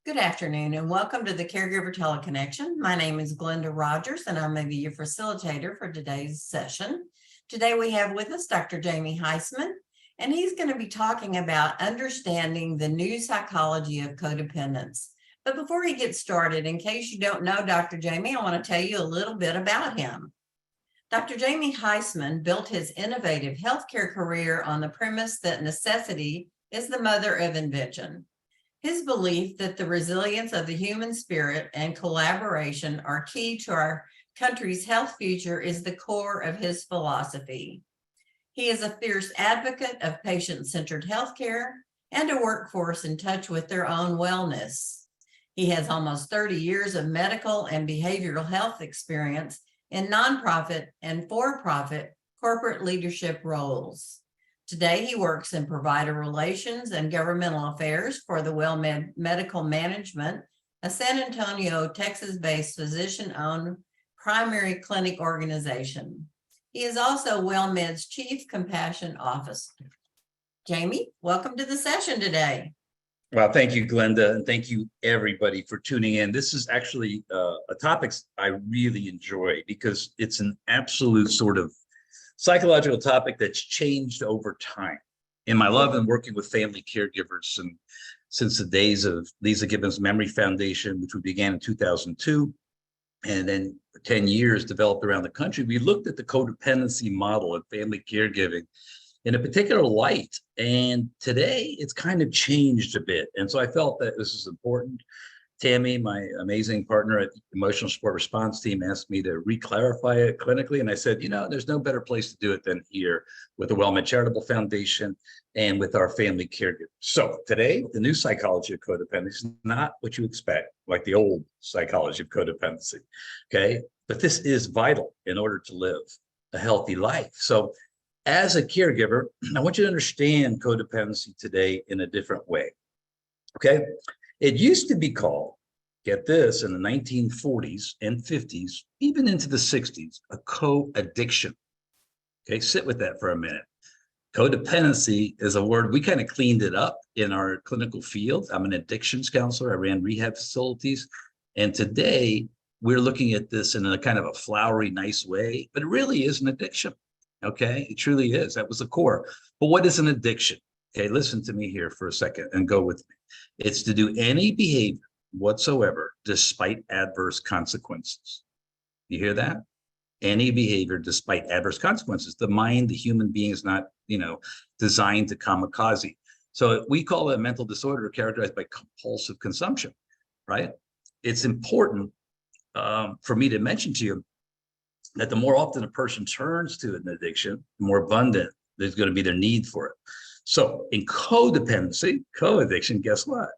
Good afternoon and welcome to the Caregiver Teleconnection. My name is Glenda Rogers and I may be your facilitator for today's session. Today we have with us Dr. Jamie Huysman, and he's going to be talking about understanding the new psychology of codependence. But before he gets started, in case you don't know Dr. Jamie, I want to tell you a little bit about him. Dr. Jamie Huysman built his innovative healthcare career on the premise that necessity is the mother of invention. His belief that the resilience of the human spirit and collaboration are key to our country's health future is the core of his philosophy. He is a fierce advocate of patient-centered healthcare and a workforce in touch with their own wellness. He has almost 30 years of medical and behavioral health experience in nonprofit and for-profit corporate leadership roles. Today, he works in provider relations and governmental affairs for the WellMed Medical Management, a San Antonio, Texas-based physician-owned primary clinic organization. He is also WellMed's Chief Compassion Officer. Jamie, welcome to the session today. Well, thank you, Glenda, and thank you, everybody, for tuning in. This is actually a topic I really enjoy because it's an absolute sort of psychological topic that's changed over time. In my love and working with family caregivers, and since the days of Lisa Gibbons Memory Foundation, which we began in 2002, and then for 10 years developed around the country, we looked at the codependency model of family caregiving in a particular light. And today it's kind of changed a bit. And so I felt that this is important. Tammy, my amazing partner at Emotional Support Response Team, asked me to re-clarify it clinically. And I said, there's no better place to do it than here with the WellMed Charitable Foundation and with our family caregivers. So today, the new psychology of codependency is not what you expect, like the old psychology of codependency, okay? But this is vital in order to live a healthy life. So as a caregiver, I want you to understand codependency today in a different way, okay? It used to be called, get this, in the 1940s and 50s, even into the 60s, a co-addiction. Okay, sit with that for a minute. Codependency is a word, we kind of cleaned it up in our clinical field. I'm an addictions counselor. I ran rehab facilities. And today we're looking at this in a kind of a flowery, nice way, but it really is an addiction. Okay, it truly is. That was the core. But what is an addiction? Okay, listen to me here for a second and go with me. It's to do any behavior whatsoever despite adverse consequences. You hear that? Any behavior despite adverse consequences. The mind, the human being is not, designed to kamikaze. So we call it a mental disorder characterized by compulsive consumption, right? It's important for me to mention to you that the more often a person turns to an addiction, the more abundant there's going to be their need for it. So in codependency, co-addiction, guess what?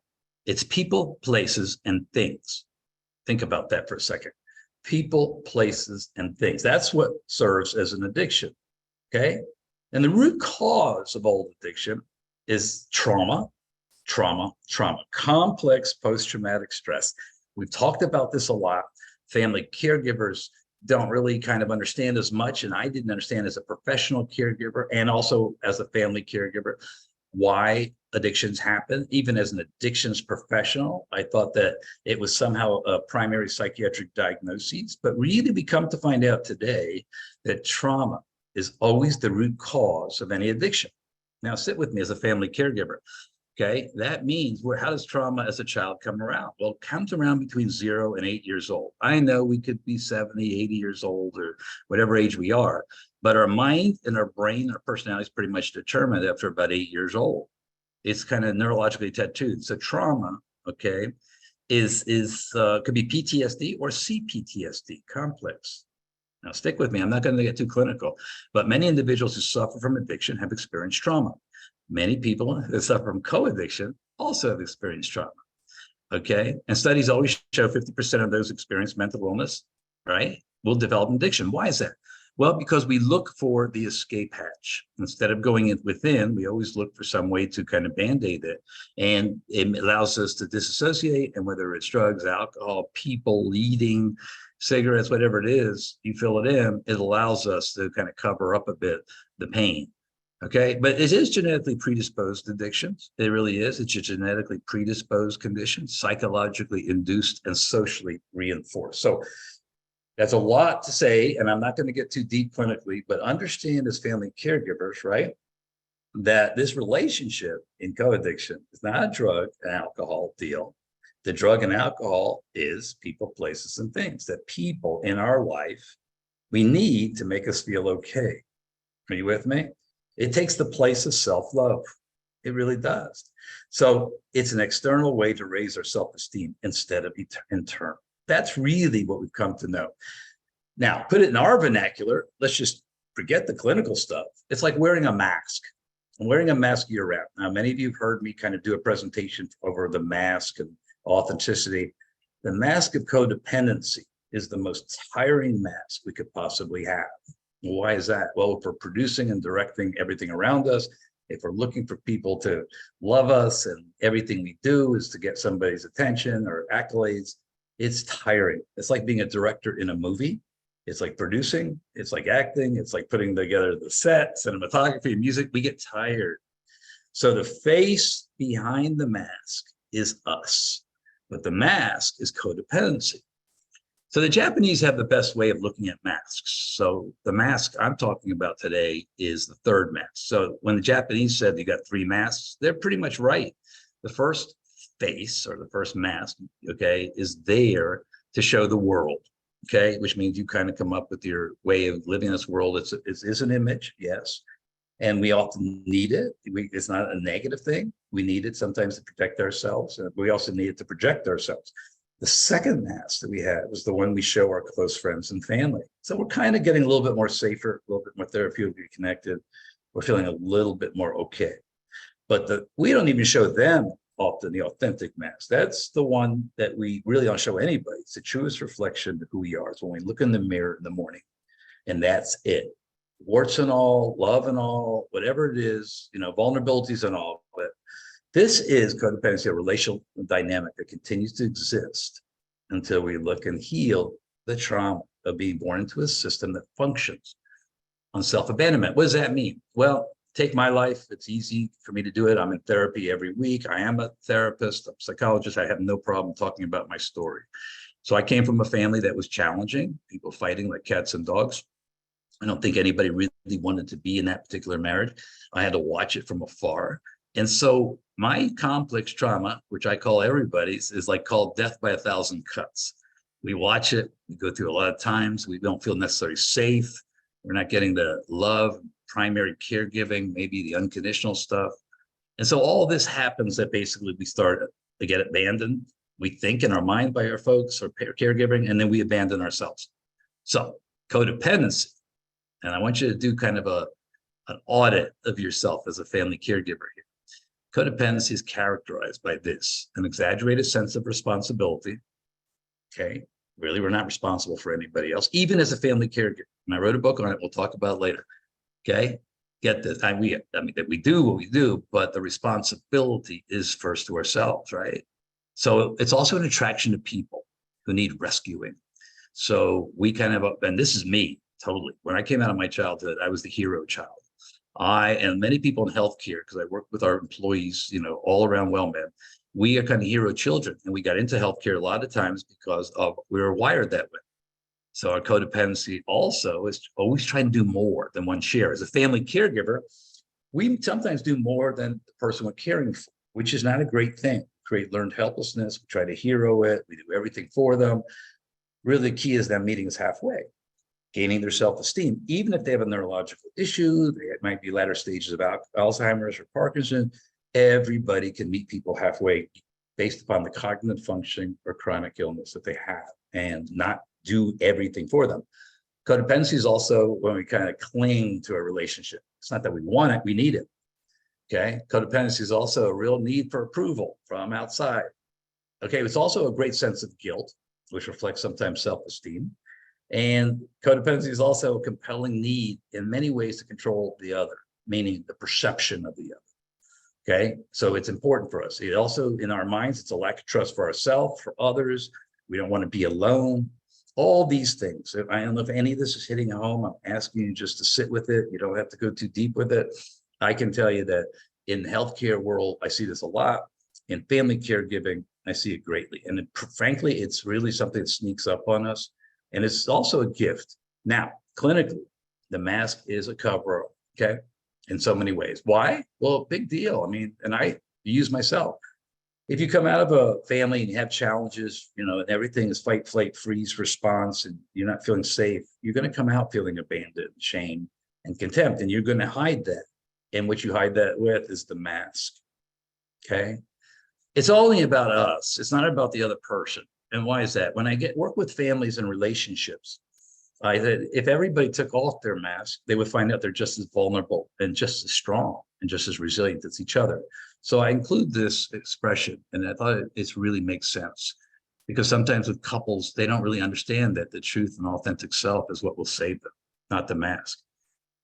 It's people, places, and things. Think about that for a second. People, places, and things. That's what serves as an addiction, okay? And the root cause of all addiction is trauma, complex post-traumatic stress. We've talked about this a lot. Family caregivers don't really kind of understand as much, and I didn't understand as a professional caregiver and also as a family caregiver why addictions happen. Even as an addictions professional, I thought that it was somehow a primary psychiatric diagnosis, but really we come to find out today that trauma is always the root cause of any addiction. Now sit with me as a family caregiver. Okay, that means how does trauma as a child come around? Well, it comes around between 0 and 8 years old. I know we could be 70, 80 years old or whatever age we are, but our mind and our brain, our personality is pretty much determined after about 8 years old. It's kind of neurologically tattooed. So trauma, okay, could be PTSD or CPTSD, complex. Now stick with me, I'm not going to get too clinical, but many individuals who suffer from addiction have experienced trauma. Many people that suffer from co-addiction also have experienced trauma, okay? And studies always show 50% of those experience mental illness, right, will develop an addiction. Why is that? Well, because we look for the escape hatch. Instead of going within, we always look for some way to kind of band-aid it. And it allows us to disassociate, and whether it's drugs, alcohol, people, eating, cigarettes, whatever it is, you fill it in, it allows us to kind of cover up a bit the pain. Okay, but it is genetically predisposed addictions. It really is. It's a genetically predisposed condition, psychologically induced and socially reinforced. So that's a lot to say, and I'm not going to get too deep clinically, but understand as family caregivers, right, that this relationship in co-addiction is not a drug and alcohol deal. The drug and alcohol is people, places, and things that people in our life we need to make us feel okay. Are you with me? It takes the place of self-love. It really does. So it's an external way to raise our self-esteem instead of internal. That's really what we've come to know. Now, put it in our vernacular, let's just forget the clinical stuff. It's like wearing a mask. I'm wearing a mask year round. Now, many of you have heard me kind of do a presentation over the mask and authenticity. The mask of codependency is the most tiring mask we could possibly have. Why is that? Well, if we're producing and directing everything around us, if we're looking for people to love us and everything we do is to get somebody's attention or accolades, it's tiring. It's like being a director in a movie. It's like producing, it's like acting, it's like putting together the set, cinematography, music. We get tired. So the face behind the mask is us, but the mask is codependency. So the Japanese have the best way of looking at masks. So the mask I'm talking about today is the third mask. So when the Japanese said you got three masks, they're pretty much right. The first face or the first mask, okay, is there to show the world, okay, which means you kind of come up with your way of living in this world. It's an image, yes. And we often need it. It's not a negative thing. We need it sometimes to protect ourselves. And we also need it to project ourselves. The second mask that we had was the one we show our close friends and family. So we're kind of getting a little bit more safer, a little bit more therapeutically connected. We're feeling a little bit more okay. But we don't even show them often the authentic mask. That's the one that we really don't show anybody. It's the truest reflection of who we are. It's when we look in the mirror in the morning, and that's it. Warts and all, love and all, whatever it is, vulnerabilities and all. But this is codependency, a relational dynamic that continues to exist until we look and heal the trauma of being born into a system that functions on self-abandonment. What does that mean? Well, take my life. It's easy for me to do it. I'm in therapy every week. I am a therapist, I'm a psychologist. I have no problem talking about my story. So I came from a family that was challenging, people fighting like cats and dogs. I don't think anybody really wanted to be in that particular marriage. I had to watch it from afar. And so my complex trauma, which I call everybody's, is like called death by 1,000 cuts. We watch it, we go through a lot of times, we don't feel necessarily safe. We're not getting the love, primary caregiving, maybe the unconditional stuff. And so all this happens that basically we start to get abandoned. We think in our mind by our folks or caregiving, and then we abandon ourselves. So codependency, and I want you to do kind of an audit of yourself as a family caregiver here. Codependency is characterized by this: an exaggerated sense of responsibility. Okay, really, we're not responsible for anybody else, even as a family caregiver. And I wrote a book on it. We'll talk about it later. Okay, get this. I mean, that we do what we do, but the responsibility is first to ourselves, right? So it's also an attraction to people who need rescuing. So we kind of, and this is me totally. When I came out of my childhood, I was the hero child. I and many people in healthcare, because I work with our employees, all around WellMed, we are kind of hero children, and we got into healthcare a lot of times because of we were wired that way. So our codependency also is always trying to do more than one share. As a family caregiver, we sometimes do more than the person we're caring for, which is not a great thing. Create learned helplessness. We try to hero it. We do everything for them. Really, the key is them meeting us halfway, gaining their self-esteem, even if they have a neurological issue. They might be latter stages of Alzheimer's or Parkinson. Everybody can meet people halfway based upon the cognitive functioning or chronic illness that they have, and not do everything for them. Codependency is also when we kind of cling to a relationship. It's not that we want it, we need it. Okay. Codependency is also a real need for approval from outside. Okay. It's also a great sense of guilt, which reflects sometimes self-esteem. And codependency is also a compelling need in many ways to control the other, meaning the perception of the other. Okay, so it's important for us. It also, in our minds, it's a lack of trust for ourselves, for others. We don't want to be alone. All these things. I don't know if any of this is hitting home. I'm asking you just to sit with it. You don't have to go too deep with it. I can tell you that in the healthcare world, I see this a lot. In family caregiving, I see it greatly. And frankly, it's really something that sneaks up on us. And it's also a gift. Now, clinically, the mask is a cover, okay, in so many ways. Why? Well, big deal. I mean, and I use myself. If you come out of a family and you have challenges, and everything is fight, flight, freeze response, and you're not feeling safe, you're going to come out feeling abandoned, shame, and contempt, and you're going to hide that. And what you hide that with is the mask. Okay. It's only about us. It's not about the other person. And why is that? When I work with families and relationships, I said, if everybody took off their mask, they would find out they're just as vulnerable and just as strong and just as resilient as each other. So I include this expression, and I thought it really makes sense, because sometimes with couples, they don't really understand that the truth and authentic self is what will save them, not the mask.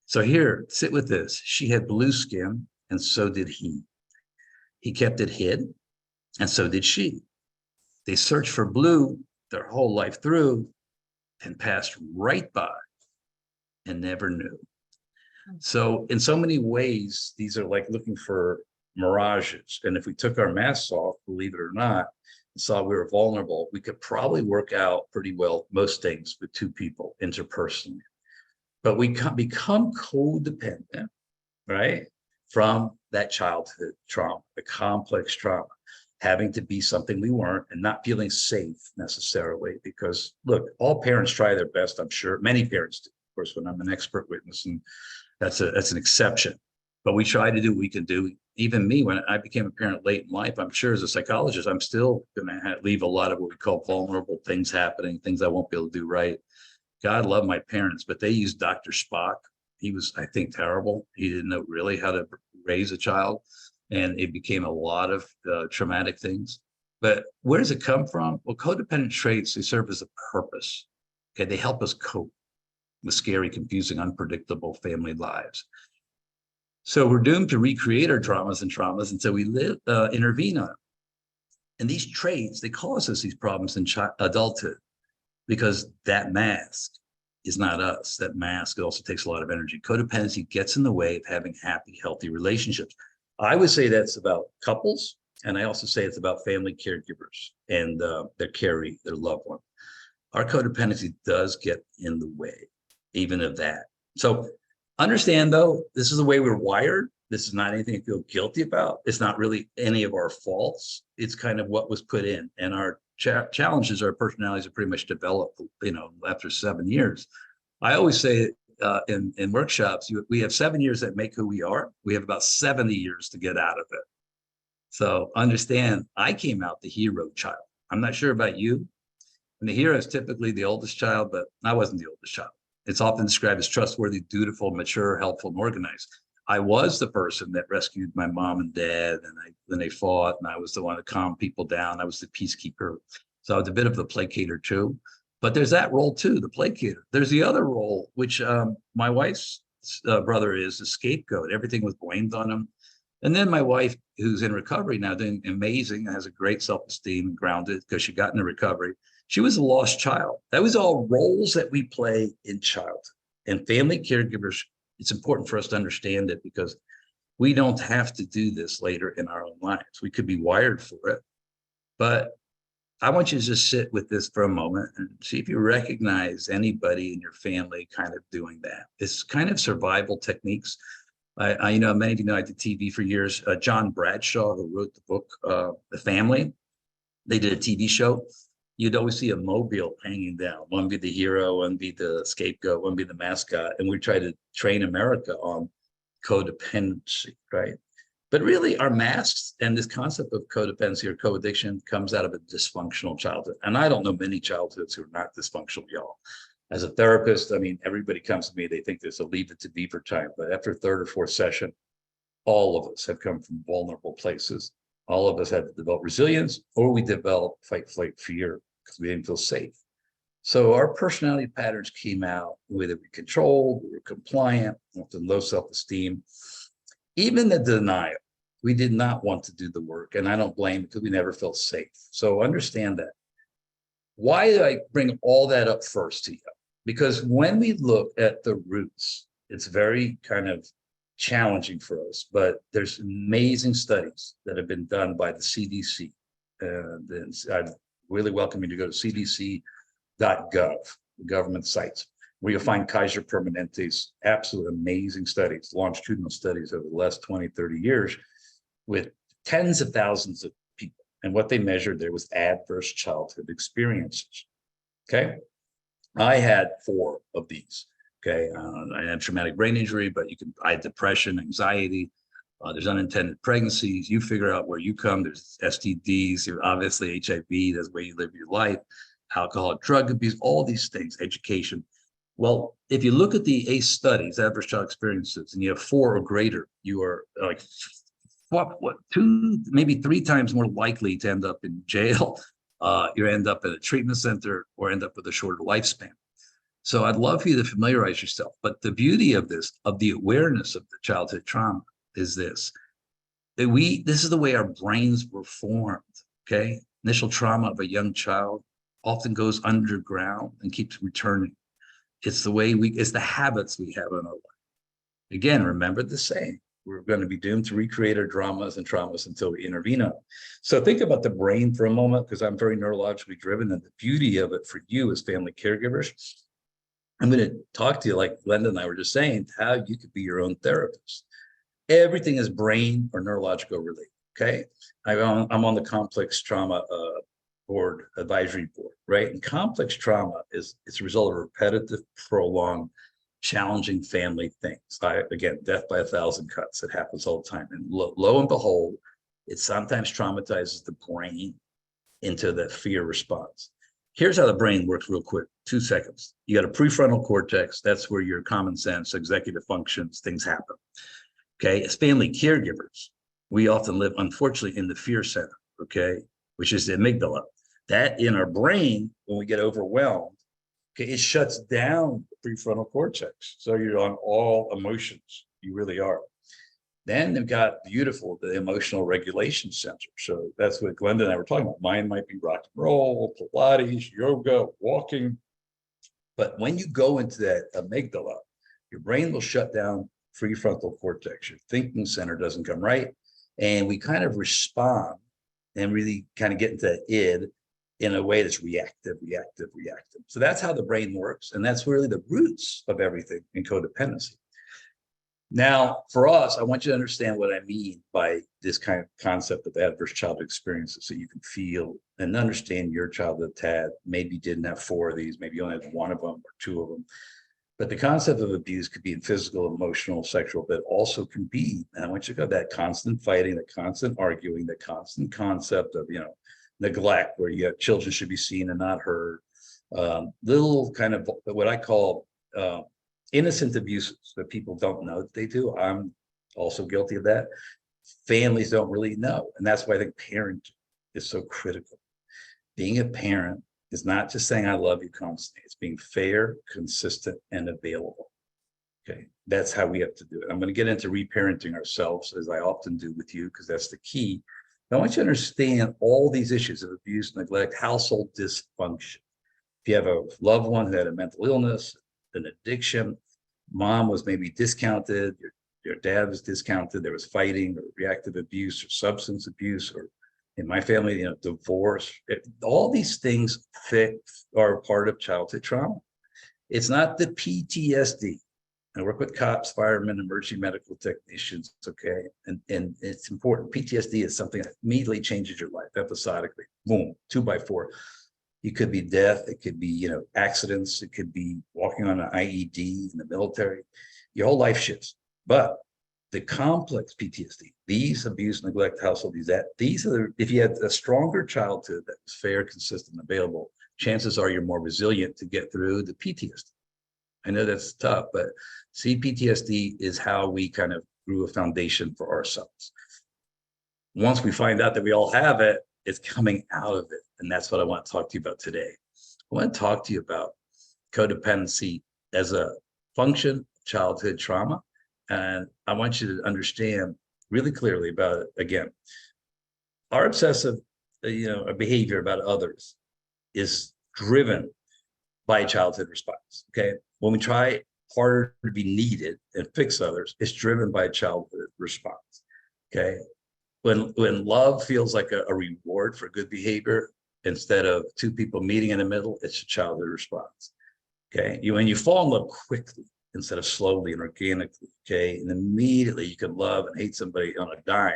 So here, sit with this. She had blue skin, and so did he. He kept it hid, and so did she. They searched for blue their whole life through and passed right by and never knew. So in so many ways, these are like looking for mirages. And if we took our masks off, believe it or not, and saw we were vulnerable, we could probably work out pretty well most things with two people interpersonally. But we become codependent, right, from that childhood trauma, the complex trauma, having to be something we weren't and not feeling safe necessarily. Because look, all parents try their best, I'm sure. Many parents do, of course, when I'm an expert witness, and that's an exception. But we try to do what we can do. Even me, when I became a parent late in life, I'm sure as a psychologist, I'm still going to leave a lot of what we call vulnerable things happening, things I won't be able to do right. God love my parents, but they used Dr. Spock. He was, I think, terrible. He didn't know really how to raise a child. And it became a lot of traumatic things. But where does it come from? Well, codependent traits, they serve as a purpose. Okay, they help us cope with scary, confusing, unpredictable family lives. So we're doomed to recreate our traumas, and so we intervene on them. And these traits, they cause us these problems in adulthood, because that mask is not us. That mask also takes a lot of energy. Codependency gets in the way of having happy, healthy relationships. I would say that's about couples, and I also say it's about family caregivers and their caree, their loved one. Our codependency does get in the way, even of that. So understand, though, this is the way we're wired. This is not anything to feel guilty about. It's not really any of our faults. It's kind of what was put in, and our challenges, our personalities are pretty much developed, after 7 years. I always say in workshops, we have 7 years that make who we are. We have about 70 years to get out of it. So understand, I came out the hero child. I'm not sure about you. And the hero is typically the oldest child, but I wasn't the oldest child. It's often described as trustworthy, dutiful, mature, helpful, and organized. I was the person that rescued my mom and dad, and when they fought, and I was the one to calm people down. I was the peacekeeper. So I was a bit of the placater too. But there's that role too, the placater. There's the other role, which my wife's brother is the scapegoat. Everything was blamed on him. And then my wife, who's in recovery now, doing amazing, has a great self-esteem and grounded because she got into recovery. She was a lost child. That was all roles that we play in childhood. And family caregivers, it's important for us to understand it, because we don't have to do this later in our own lives. We could be wired for it. But I want you to just sit with this for a moment and see if you recognize anybody in your family kind of doing that. It's kind of survival techniques. I many of you know I did TV for years. John Bradshaw, who wrote the book, The Family, they did a TV show. You'd always see a mobile hanging down. One be the hero, one be the scapegoat, one be the mascot. And we try to train America on codependency, right? But really, our masks and this concept of codependency or co-addiction comes out of a dysfunctional childhood. And I don't know many childhoods who are not dysfunctional, y'all. As a therapist, I mean, everybody comes to me, they think there's a leave it to beaver time. But after third or fourth session, all of us have come from vulnerable places. All of us had to develop resilience, or we developed fight, flight, fear because we didn't feel safe. So our personality patterns came out, whether we controlled, we were compliant, often low self-esteem. Even the denial, we did not want to do the work, and I don't blame it, because we never felt safe. So understand that. Why did I bring all that up first to you? Because when we look at the roots, it's very kind of challenging for us, but there's amazing studies that have been done by the CDC. And I'd really welcome you to go to cdc.gov, the government sites, where you'll find Kaiser Permanente's absolute amazing studies, longitudinal studies over the last 20, 30 years with tens of thousands of people. And what they measured there was adverse childhood experiences. Okay. I had 4 of these. Okay. I had traumatic brain injury, but I had depression, anxiety. There's unintended pregnancies. You figure out where you come. There's STDs. You're obviously HIV. That's where you live your life. Alcohol, drug abuse, all these things, education. Well, if you look at the ACE studies, adverse child experiences, and you have 4 or greater, you are like 2, maybe 3 times more likely to end up in jail. You end up at a treatment center or end up with a shorter lifespan. So I'd love for you to familiarize yourself. But the beauty of this, of the awareness of the childhood trauma, is this. This is the way our brains were formed. Okay. Initial trauma of a young child often goes underground and keeps returning. It's the way it's the habits we have in our life. Again, remember the saying, we're going to be doomed to recreate our dramas and traumas until we intervene on it. So think about the brain for a moment, because I'm very neurologically driven, and the beauty of it for you as family caregivers. I'm going to talk to you, like Glenda and I were just saying, how you could be your own therapist. Everything is brain or neurological related. Okay. I'm on the complex trauma board, advisory board, right? And complex trauma it's a result of repetitive, prolonged, challenging family things. Again, death by 1,000 cuts. It happens all the time. And lo and behold, it sometimes traumatizes the brain into that fear response. Here's how the brain works real quick, 2 seconds. You got a prefrontal cortex. That's where your common sense, executive functions, things happen. Okay, as family caregivers, we often live, unfortunately, in the fear center, okay, which is the amygdala. That in our brain, when we get overwhelmed, okay, it shuts down the prefrontal cortex. So you're on all emotions. You really are. Then they've got beautiful, the emotional regulation center. So that's what Glenda and I were talking about. Mine might be rock and roll, Pilates, yoga, walking. But when you go into that amygdala, your brain will shut down prefrontal cortex. Your thinking center doesn't come right. And we kind of respond and really kind of get into that id in a way that's reactive. So that's how the brain works. And that's really the roots of everything in codependency. Now, for us, I want you to understand what I mean by this kind of concept of adverse childhood experiences, so you can feel and understand your childhood had. Maybe you didn't have 4 of these, maybe you only had 1 of them or 2 of them. But the concept of abuse could be in physical, emotional, sexual, but also can be, and I want you to go, that constant fighting, the constant arguing, the constant concept of, neglect, where children should be seen and not heard. Little kind of what I call innocent abuses that people don't know that they do. I'm also guilty of that. Families don't really know. And that's why I think parenting is so critical. Being a parent is not just saying I love you constantly. It's being fair, consistent, and available. Okay, that's how we have to do it. I'm going to get into reparenting ourselves, as I often do with you, because that's the key. I want you to understand all these issues of abuse, neglect, household dysfunction. If you have a loved one who had a mental illness, an addiction, mom was maybe discounted, your dad was discounted, there was fighting or reactive abuse or substance abuse, or in my family, divorce, all these things are part of childhood trauma. It's not the PTSD. I work with cops, firemen, emergency medical technicians, okay? And it's important. PTSD is something that immediately changes your life, episodically, boom, 2x4. It could be death, it could be, accidents, it could be walking on an IED in the military. Your whole life shifts. But the complex PTSD, these abuse, neglect, household, these are if you had a stronger childhood that was fair, consistent, available, chances are you're more resilient to get through the PTSD. I know that's tough, but see, PTSD is how we kind of grew a foundation for ourselves. Once we find out that we all have it, it's coming out of it. And that's what I want to talk to you about today. I want to talk to you about codependency as a function of childhood trauma. And I want you to understand really clearly about it. Again, our obsessive, behavior about others is driven by childhood response. Okay. When we try harder to be needed and fix others is driven by a childhood response. Okay. When love feels like a reward for good behavior, instead of two people meeting in the middle, it's a childhood response. Okay. When you fall in love quickly instead of slowly and organically, okay, and immediately you can love and hate somebody on a dime,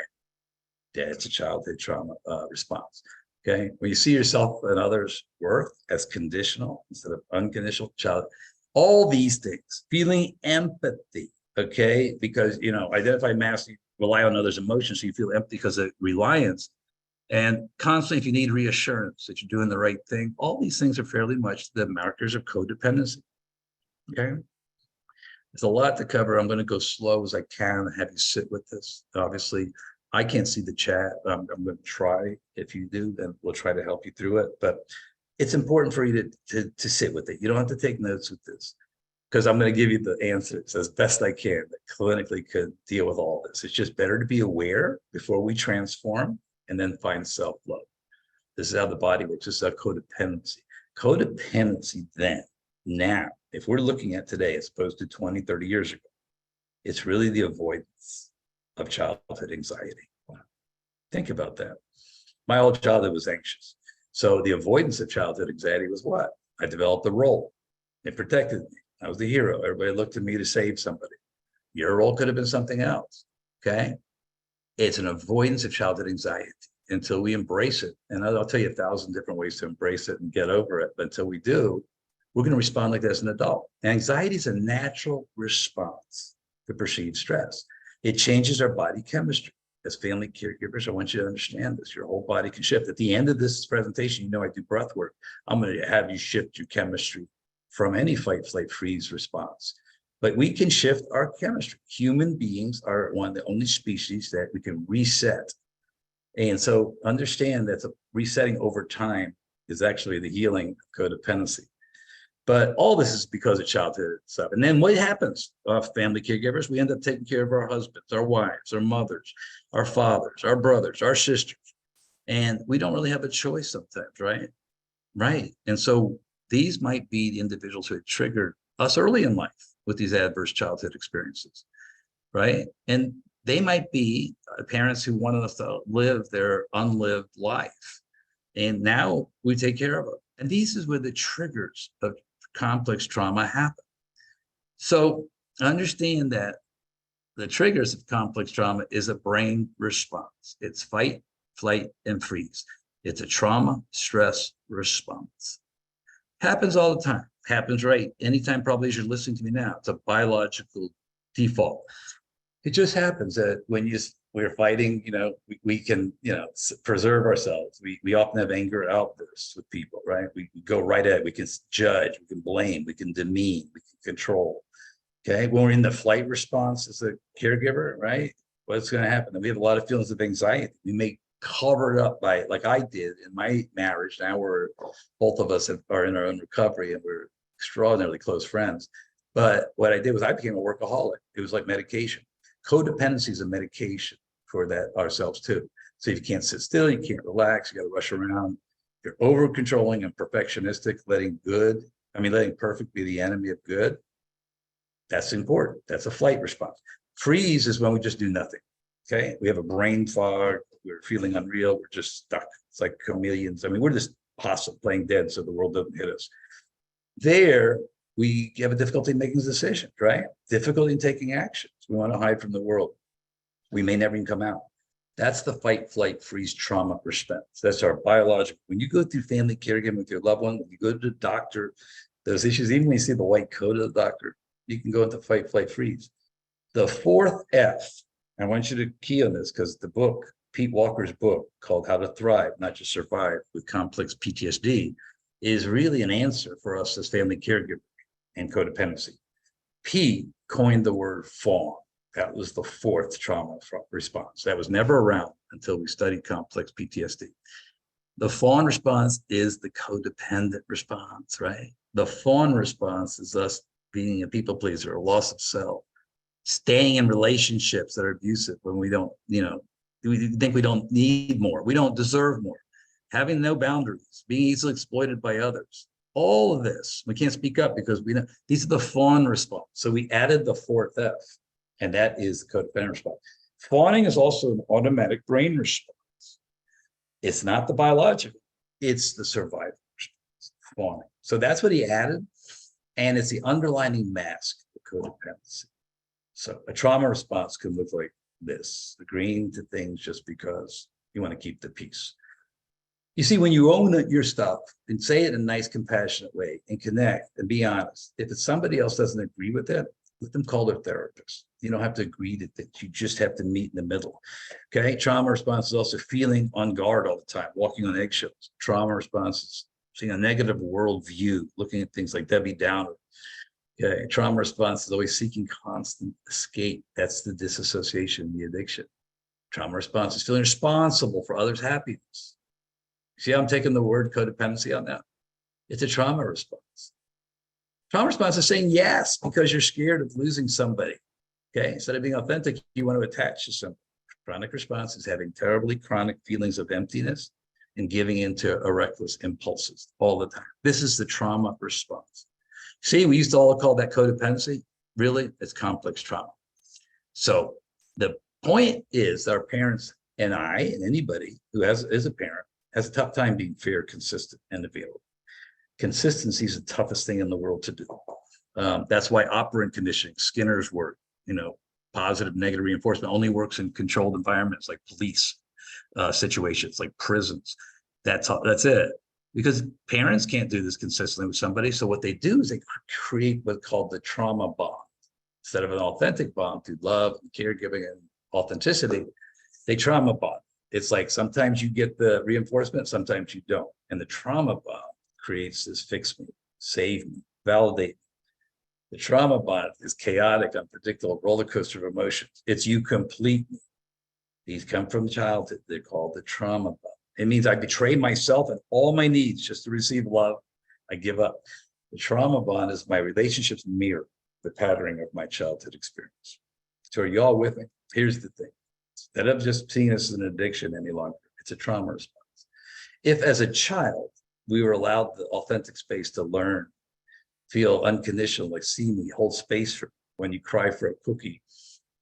that's a childhood trauma response. Okay. When you see yourself and others' worth as conditional instead of unconditional, all these things, feeling empathy, okay, because, identify mastery, rely on others' emotions, so you feel empty because of reliance. And constantly, if you need reassurance that you're doing the right thing, all these things are fairly much the markers of codependency. Okay. There's a lot to cover. I'm going to go slow as I can and have you sit with this. Obviously, I can't see the chat. I'm going to try. If you do, then we'll try to help you through it. But it's important for you to sit with it. You don't have to take notes with this, because I'm going to give you the answers as best I can that clinically could deal with all this. It's just better to be aware before we transform and then find self-love. This is how the body works. This is how codependency. Codependency then, now, if we're looking at today as opposed to 20, 30 years ago, it's really the avoidance of childhood anxiety. Think about that. My whole childhood was anxious. So the avoidance of childhood anxiety was what? I developed a role. It protected me. I was the hero. Everybody looked to me to save somebody. Your role could have been something else. Okay. It's an avoidance of childhood anxiety until we embrace it. And I'll tell you 1,000 different ways to embrace it and get over it. But until we do, we're going to respond like that as an adult. And anxiety is a natural response to perceived stress. It changes our body chemistry. As family caregivers, I want you to understand this. Your whole body can shift. At the end of this presentation, I do breath work. I'm going to have you shift your chemistry from any fight, flight, freeze response. But we can shift our chemistry. Human beings are one of the only species that we can reset. And so understand that the resetting over time is actually the healing of codependency. But all this is because of childhood stuff. And then what happens? Family caregivers, we end up taking care of our husbands, our wives, our mothers, our fathers, our brothers, our sisters. And we don't really have a choice sometimes, right? Right. And so these might be the individuals who had triggered us early in life with these adverse childhood experiences, right? And they might be parents who wanted us to live their unlived life. And now we take care of them. And this is where the triggers of complex trauma happen. So understand that the triggers of complex trauma is a brain response. It's fight, flight, and freeze. It's a trauma stress response. Happens all the time. Happens right anytime, probably as you're listening to me now. It's a biological default. It just happens that when we're fighting, we can, preserve ourselves. We often have anger outbursts with people, right? We go right at it. We can judge, we can blame, we can demean, we can control. Okay. When we're in the flight response as a caregiver, right? What's going to happen? We have a lot of feelings of anxiety. We may cover it up by, like I did in my marriage. Now both of us are in our own recovery and we're extraordinarily close friends. But what I did was I became a workaholic. It was like medication. Codependency is a medication for that ourselves too. So if you can't sit still, you can't relax, you got to rush around. You're over controlling and perfectionistic, letting perfect be the enemy of good. That's important. That's a flight response. Freeze is when we just do nothing. Okay. We have a brain fog. We're feeling unreal. We're just stuck. It's like chameleons. We're just possum playing dead so the world doesn't hit us. There, we have a difficulty making decisions, right? Difficulty in taking actions. We want to hide from the world. We may never even come out. That's the fight, flight, freeze trauma response. That's our biological. When you go through family caregiving with your loved one, when you go to the doctor, those issues, even when you see the white coat of the doctor, you can go into fight, flight, freeze. The fourth F, I want you to key on this because the book, Pete Walker's book called How to Thrive, Not Just Survive with Complex PTSD, is really an answer for us as family caregivers and codependency. P coined the word fawn. That was the fourth trauma response. That was never around until we studied complex PTSD. The fawn response is the codependent response, right? The fawn response is us being a people pleaser, a loss of self, staying in relationships that are abusive when we don't, we think we don't need more, we don't deserve more, having no boundaries, being easily exploited by others. all of this. We can't speak up because we know these are the fawn response. So we added the fourth F, and that is the codependent response. Fawning is also an automatic brain response. It's not the biological, it's the survival response, fawning. So that's what he added, and it's the underlining mask of codependency. So a trauma response can look like this, agreeing to things just because you want to keep the peace. You see, when you own your stuff and say it in a nice, compassionate way and connect and be honest, if it's somebody else doesn't agree with it, let them call their therapist. You don't have to agree to things. You just have to meet in the middle. Okay. Trauma response is also feeling on guard all the time, walking on eggshells. Trauma response is seeing a negative worldview, looking at things like Debbie Downer. Okay. Trauma response is always seeking constant escape. That's the disassociation, the addiction. Trauma response is feeling responsible for others' happiness. See how I'm taking the word codependency on that? It's a trauma response. Trauma response is saying yes because you're scared of losing somebody. Okay, instead of being authentic, you want to attach to somebody. Chronic response is having terribly chronic feelings of emptiness and giving into reckless impulses all the time. This is the trauma response. See, we used to all call that codependency. Really, it's complex trauma. So the point is our parents and I and anybody who is a parent has a tough time being fair, consistent, and available. Consistency is the toughest thing in the world to do. That's why operant conditioning, Skinner's work, positive, negative reinforcement only works in controlled environments like police situations, like prisons. That's it. Because parents can't do this consistently with somebody. So what they do is they create what's called the trauma bond. Instead of an authentic bond through love, and caregiving, and authenticity, they trauma bond. It's like sometimes you get the reinforcement, sometimes you don't. And the trauma bond creates this fix me, save me, validate me. The trauma bond is chaotic, unpredictable roller coaster of emotions. It's you complete me. These come from childhood. They're called the trauma bond. It means I betray myself and all my needs just to receive love. I give up. The trauma bond is my relationships mirror the patterning of my childhood experience. So are you all with me? Here's the thing. Instead of just seeing this as an addiction any longer, it's a trauma response. If as a child, we were allowed the authentic space to learn, feel unconditional, like see me, hold space for me. When you cry for a cookie,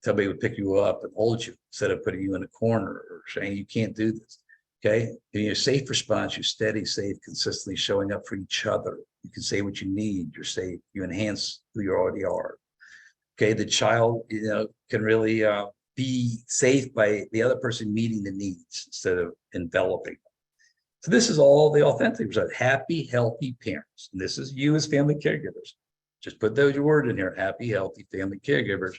somebody would pick you up and hold you instead of putting you in a corner or saying you can't do this. Okay. In your safe response, you're steady, safe, consistently showing up for each other. You can say what you need. You're safe. You enhance who you already are. Okay. The child, can really be safe by the other person meeting the needs instead of enveloping them. So this is all the authentic result. Happy, healthy parents. And this is you as family caregivers. Just put those word in here. Happy, healthy family caregivers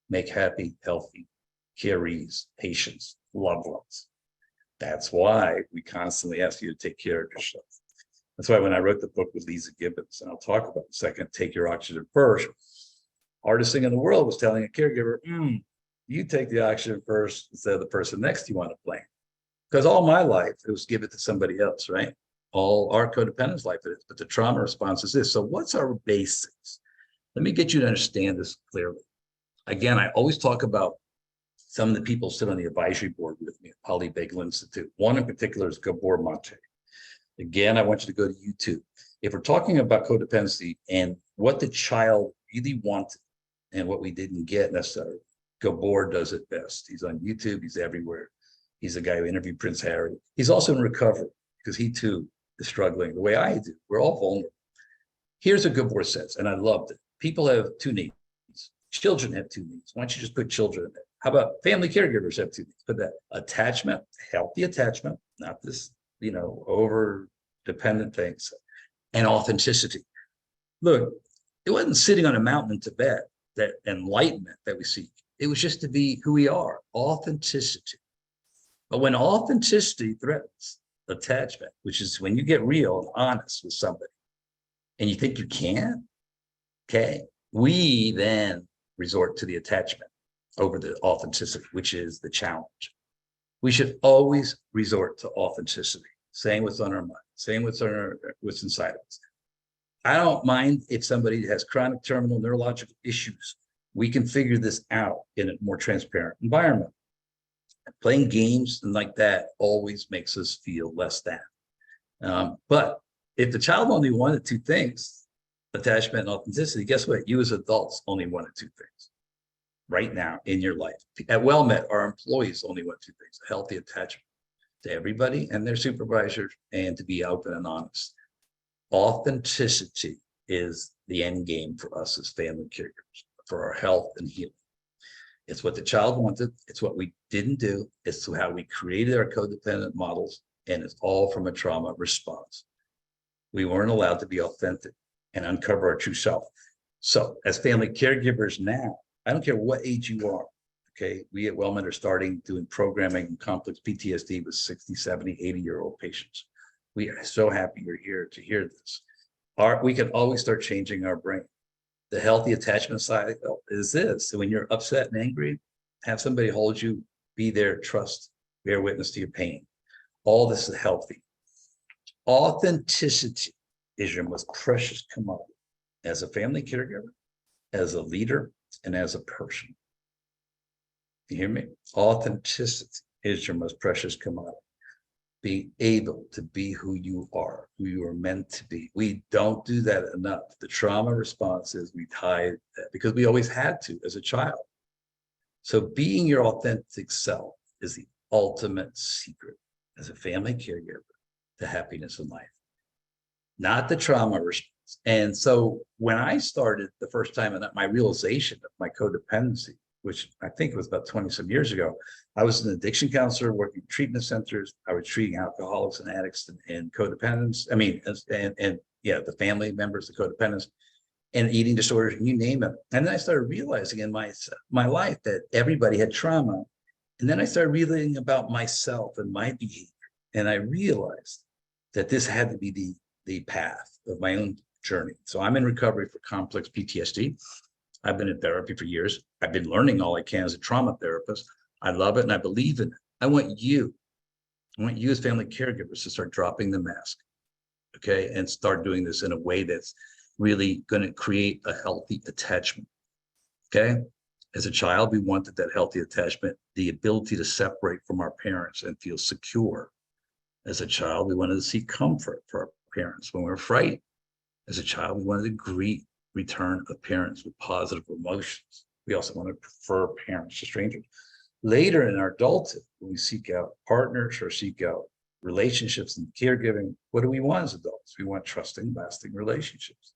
make happy, healthy carees, patients, loved ones. That's why we constantly ask you to take care of yourself. That's why when I wrote the book with Lisa Gibbons, and I'll talk about in a second, Take Your Oxygen First, hardest thing in the world was telling a caregiver, you take the oxygen first instead of the person next to you on a plane. Because all my life, it was give it to somebody else, right? All our codependence life it is, but the trauma response is this. So what's our basics? Let me get you to understand this clearly. Again, I always talk about some of the people sit on the advisory board with me at Poly-Bagel Institute. One in particular is Gabor Mate. Again, I want you to go to YouTube. If we're talking about codependency and what the child really wanted and what we didn't get necessarily, Gabor does it best. He's on YouTube. He's everywhere. He's the guy who interviewed Prince Harry. He's also in recovery because he too is struggling the way I do. We're all vulnerable. Here's what Gabor says, and I loved it. People have two needs. Children have two needs. Why don't you just put children in there? How about family caregivers have two needs? Put that attachment, healthy attachment, not this, over dependent things, and authenticity. Look, it wasn't sitting on a mountain in Tibet, that enlightenment that we seek. It was just to be who we are, authenticity. But when authenticity threatens attachment, which is when you get real and honest with somebody and you think you can, okay, we then resort to the attachment over the authenticity, which is the challenge. We should always resort to authenticity, saying what's on our mind, saying what's inside of us. I don't mind if somebody has chronic terminal neurological issues. We can figure this out in a more transparent environment. Playing games and like that always makes us feel less than. But If the child only wanted two things, attachment and authenticity, guess what? You as adults only wanted two things right now in your life. At WellMed, our employees only want two things: a healthy attachment to everybody and their supervisors, and to be open and honest. Authenticity is the end game for us as family caregivers, for our health and healing. It's what the child wanted. It's what we didn't do. It's how we created our codependent models, and it's all from a trauma response. We weren't allowed to be authentic and uncover our true self. So as family caregivers now, I don't care what age you are, okay? We at WellMed are starting doing programming and complex PTSD with 60, 70, 80-year-old patients. We are so happy you're here to hear this. We can always start changing our brain. The healthy attachment side is this: so when you're upset and angry, have somebody hold you, be there, trust, bear witness to your pain. All this is healthy. Authenticity is your most precious commodity as a family caregiver, as a leader, and as a person. You hear me? Authenticity is your most precious commodity. Being able to be who you are meant to be. We don't do that enough. The trauma response is we hide that because we always had to as a child. So being your authentic self is the ultimate secret as a family caregiver to happiness in life, not the trauma response. And so when I started the first time, and my realization of my codependency, which I think was about 20 some years ago, I was an addiction counselor working in treatment centers. I was treating alcoholics and addicts and codependents. I mean, and yeah, the family members, the codependents, and eating disorders, you name it. And then I started realizing in my life that everybody had trauma. And then I started reading about myself and my behavior. And I realized that this had to be the path of my own journey. So I'm in recovery for complex PTSD. I've been in therapy for years. I've been learning all I can as a trauma therapist. I love it and I believe in it. I want you as family caregivers to start dropping the mask, okay? And start doing this in a way that's really going to create a healthy attachment, okay? As a child, we wanted that healthy attachment, the ability to separate from our parents and feel secure. As a child, we wanted to seek comfort for our parents when we were frightened. As a child, we wanted to greet return of parents with positive emotions. We also want to prefer parents to strangers. Later in our adulthood, when we seek out partners or seek out relationships and caregiving, what do we want as adults? We want trusting, lasting relationships.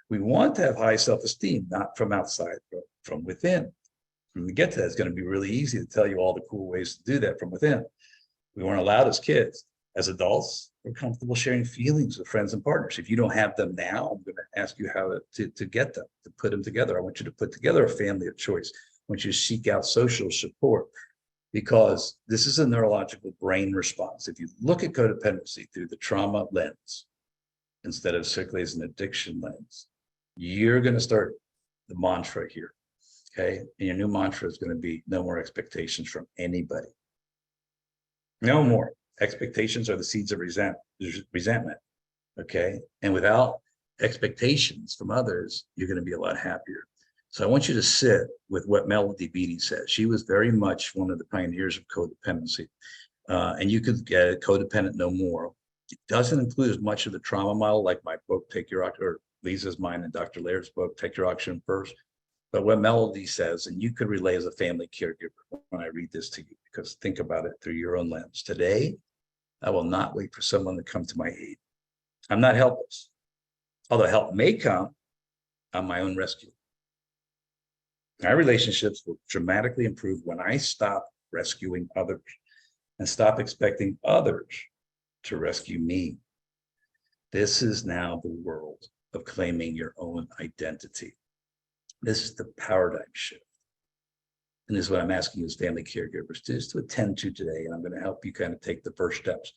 We want to have high self-esteem, not from outside, but from within. When we get to that, it's going to be really easy to tell you all the cool ways to do that from within. We weren't allowed as kids. As adults, we're comfortable sharing feelings with friends and partners. If you don't have them now, I'm going to ask you how to get them, to put them together. I want you to put together a family of choice. I want you to seek out social support, because this is a neurological brain response. If you look at codependency through the trauma lens, instead of strictly as an addiction lens, you're going to start the mantra here, okay? And your new mantra is going to be no more expectations from anybody. No more. Expectations are the seeds of resentment, okay? And without expectations from others, you're going to be a lot happier. So I want you to sit with what Melody Beattie said. She was very much one of the pioneers of codependency. And you could get it, Codependent No More. It doesn't include as much of the trauma model like my book, Take Your Oxygen, or Lisa's mine and Dr. Laird's book, Take Your Oxygen First. But what Melody says, and you could relay as a family caregiver when I read this to you, because think about it through your own lens. Today, I will not wait for someone to come to my aid. I'm not helpless. Although help may come, I'm my own rescue. My relationships will dramatically improve when I stop rescuing others and stop expecting others to rescue me. This is now the world of claiming your own identity. This is the paradigm shift. And this is what I'm asking you as family caregivers to attend to today. And I'm going to help you kind of take the first steps.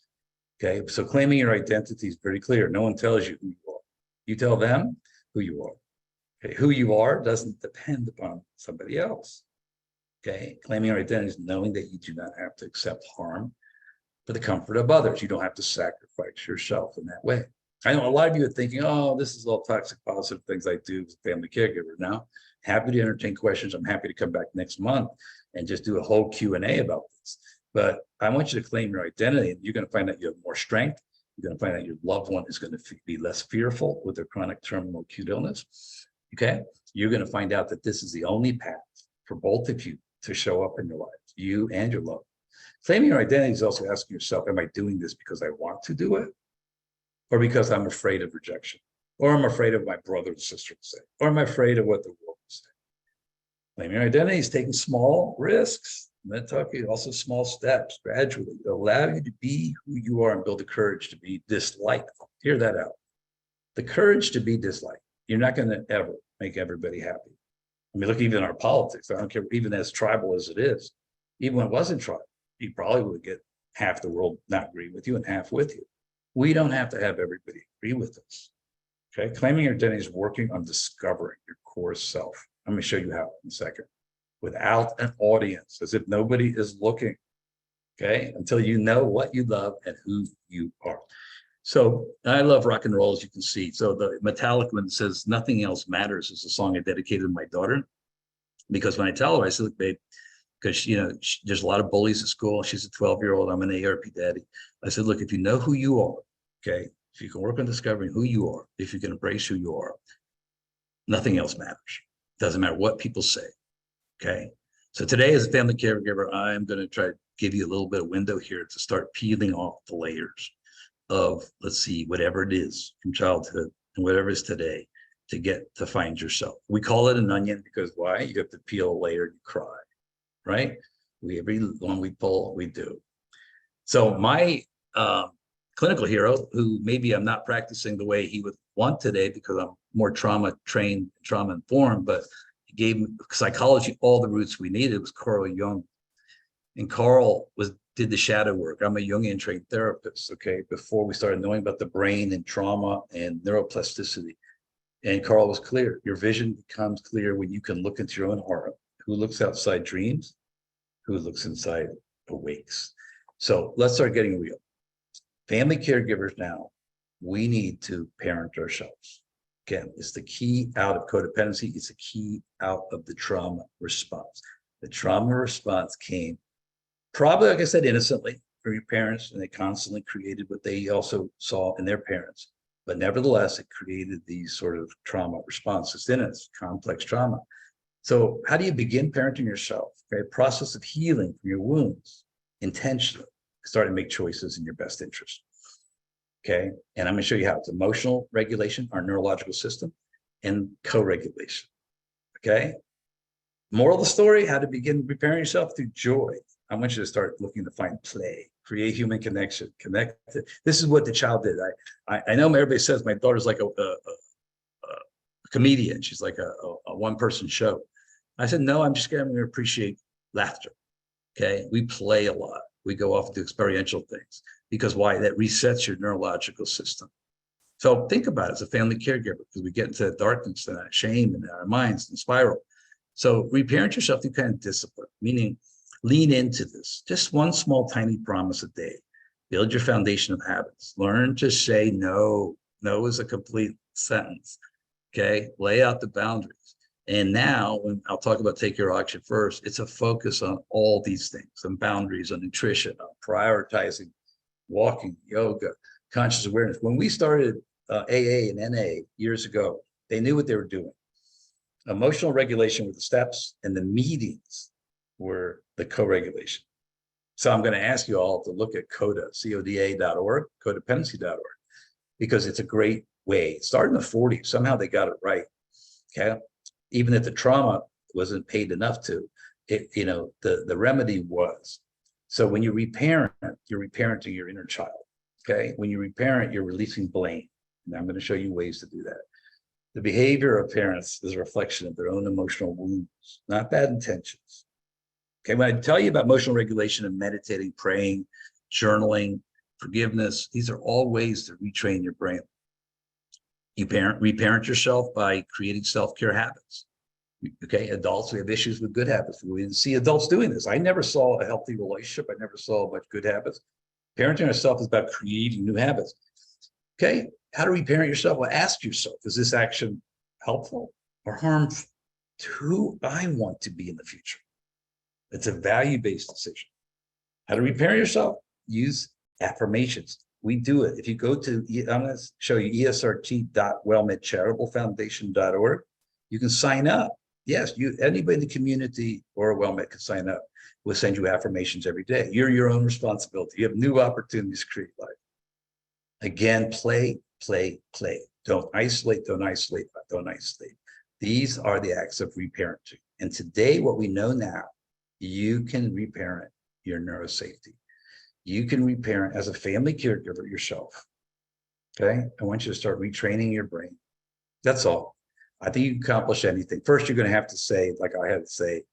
Okay. So claiming your identity is pretty clear. No one tells you who you are. You tell them who you are. Okay. Who you are doesn't depend upon somebody else. Okay. Claiming your identity is knowing that you do not have to accept harm for the comfort of others. You don't have to sacrifice yourself in that way. I know a lot of you are thinking, oh, this is all toxic positive things I do as a family caregiver. Now, happy to entertain questions. I'm happy to come back next month and just do a whole Q&A about this. But I want you to claim your identity, and you're going to find that you have more strength, You're going to find out your loved one is going to be less fearful with their chronic terminal acute illness. Okay. You're going to find out that this is the only path for both of you to show up in your life, you and your loved one. Claiming your identity is also asking yourself, am I doing this because I want to do it? Or because I'm afraid of rejection? Or I'm afraid of my brother and sister to say? Or am I afraid of what the world will say? Claiming your identity is taking small risks. I'm going to talk to you also small steps gradually that allow you to be who you are and build the courage to be disliked. Hear that out. The courage to be disliked. You're not going to ever make everybody happy. I mean, look, even in our politics, I don't care, even as tribal as it is, even when it wasn't tribal, you probably would get half the world not agree with you and half with you. We don't have to have everybody agree with us. Okay. Claiming your identity is working on discovering your core self. I'm going to show you how in a second. Without an audience, as if nobody is looking. Okay. Until you know what you love and who you are. So I love rock and roll, as you can see. So the metallic one says, "Nothing Else Matters" is a song I dedicated to my daughter. Because when I tell her, I said, "Look, babe," because, you know, there's a lot of bullies at school. She's a 12-year-old. I'm an ARP daddy. I said, look, if you know who you are, okay, if you can work on discovering who you are, if you can embrace who you are, nothing else matters. Doesn't matter what people say. Okay. So today, as a family caregiver, I'm going to try to give you a little bit of window here to start peeling off the layers of, let's see, whatever it is from childhood and whatever it is today to get to find yourself. We call it an onion because why? You have to peel a layer and you cry, right? Every one we pull, we do. So my clinical hero, who maybe I'm not practicing the way he would want today because I'm more trauma trained, trauma informed, but he gave psychology all the roots we needed, was Carl Jung. And Carl did the shadow work. I'm a Jungian trained therapist, okay, before we started knowing about the brain and trauma and neuroplasticity. And Carl was clear. Your vision becomes clear when you can look into your own heart. Who looks outside dreams? Who looks inside awakes? So let's start getting real. Family caregivers now, we need to parent ourselves. Again, it's the key out of codependency. It's the key out of the trauma response. The trauma response came probably, like I said, innocently from your parents, and they constantly created what they also saw in their parents. But nevertheless, it created these sort of trauma responses in it, complex trauma. So how do you begin parenting yourself? Okay, process of healing from your wounds intentionally, start to make choices in your best interest. Okay, and I'm going to show you how. It's emotional regulation, our neurological system, and co-regulation. Okay, moral of the story: how to begin preparing yourself through joy. I want you to start looking to find play, create human connection, connect. This is what the child did. I know everybody says my daughter's like a comedian. She's like a one-person show. I said, no, I'm just going to appreciate laughter. Okay, we play a lot. We go off and do experiential things because why? That resets your neurological system. So think about it as a family caregiver, because we get into that darkness and that shame in our minds and spiral. So reparent yourself through kind of discipline, meaning lean into this. Just one small, tiny promise a day. Build your foundation of habits. Learn to say no. No is a complete sentence. Okay, lay out the boundaries. And now, when I'll talk about take your oxygen first, it's a focus on all these things, on boundaries, on nutrition, on prioritizing walking, yoga, conscious awareness. When we started AA and NA years ago, they knew what they were doing. Emotional regulation were the steps, and the meetings were the co-regulation. So I'm going to ask you all to look at CODA, CODA.org, codependency.org, because it's a great way. It started in the 40s. Somehow they got it right. Okay. Even if the trauma wasn't paid enough to, the remedy was. So when you reparent, you're reparenting your inner child. Okay. When you reparent, you're releasing blame. And I'm going to show you ways to do that. The behavior of parents is a reflection of their own emotional wounds, not bad intentions. Okay. When I tell you about emotional regulation and meditating, praying, journaling, forgiveness, these are all ways to retrain your brain. You reparent yourself by creating self-care habits. Okay, adults, we have issues with good habits. We didn't see adults doing this. I never saw a healthy relationship. I never saw much good habits. Parenting yourself is about creating new habits. Okay, how to reparent yourself? Well, ask yourself, is this action helpful or harmful to who I want to be in the future? It's a value-based decision. How to reparent yourself? Use affirmations. We do it. If you go to, I'm going to show you esrt.wellmedcharitablefoundation.org. You can sign up. Yes, anybody in the community or WellMed can sign up. We'll send you affirmations every day. You're your own responsibility. You have new opportunities to create life. Again, play, play, play. Don't isolate, don't isolate, don't isolate. These are the acts of reparenting. And today, what we know now, you can reparent your neurosafety. You can reparent as a family caregiver yourself. Okay. I want you to start retraining your brain. That's all. I think you can accomplish anything. First, you're going to have to say, like I had to say,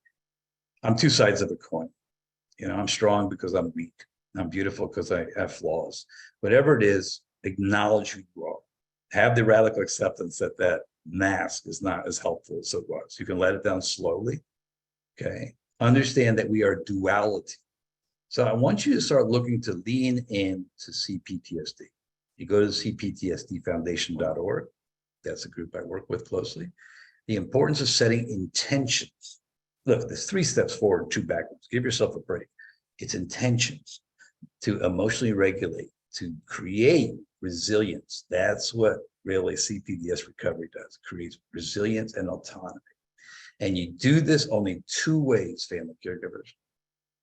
I'm two sides of a coin. You know, I'm strong because I'm weak. I'm beautiful because I have flaws. Whatever it is, acknowledge who you are. Have the radical acceptance that that mask is not as helpful as it was. You can let it down slowly. Okay. Understand that we are duality. So I want you to start looking to lean in to CPTSD. You go to cptsdfoundation.org. That's a group I work with closely. The importance of setting intentions. Look, there's 3 steps forward, 2 backwards. Give yourself a break. It's intentions to emotionally regulate, to create resilience. That's what really CPDS recovery does. It creates resilience and autonomy. And you do this only 2 ways, family caregivers.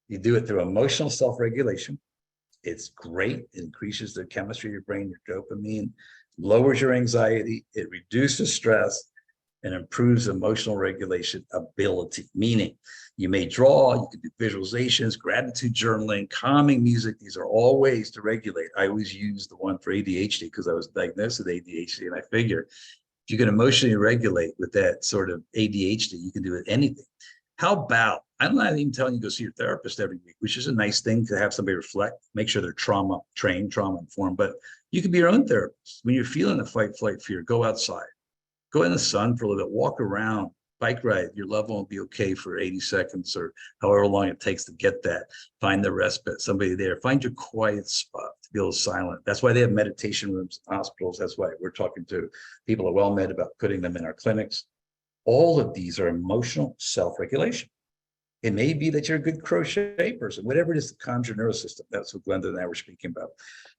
You do it through emotional self-regulation. It's great. It increases the chemistry of your brain, your dopamine, lowers your anxiety, it reduces stress, and improves emotional regulation ability. Meaning, you may draw, you can do visualizations, gratitude journaling, calming music. These are all ways to regulate. I always use the one for ADHD because I was diagnosed with ADHD, and I figure if you can emotionally regulate with that sort of ADHD, you can do it anything. How about, I'm not even telling you to go see your therapist every week, which is a nice thing to have somebody reflect, make sure they're trauma trained, trauma informed, but you can be your own therapist. When you're feeling a fight, flight, fear, go outside, go in the sun for a little bit, walk around, bike ride. Your loved one will be okay for 80 seconds or however long it takes to get that. Find the respite, somebody there, find your quiet spot to be able to silent. That's why they have meditation rooms in hospitals. That's why we're talking to people at WellMed about putting them in our clinics. All of these are emotional self-regulation. It may be that you're a good crochet person, whatever it is that calms your nervous system. That's what Glenda and I were speaking about.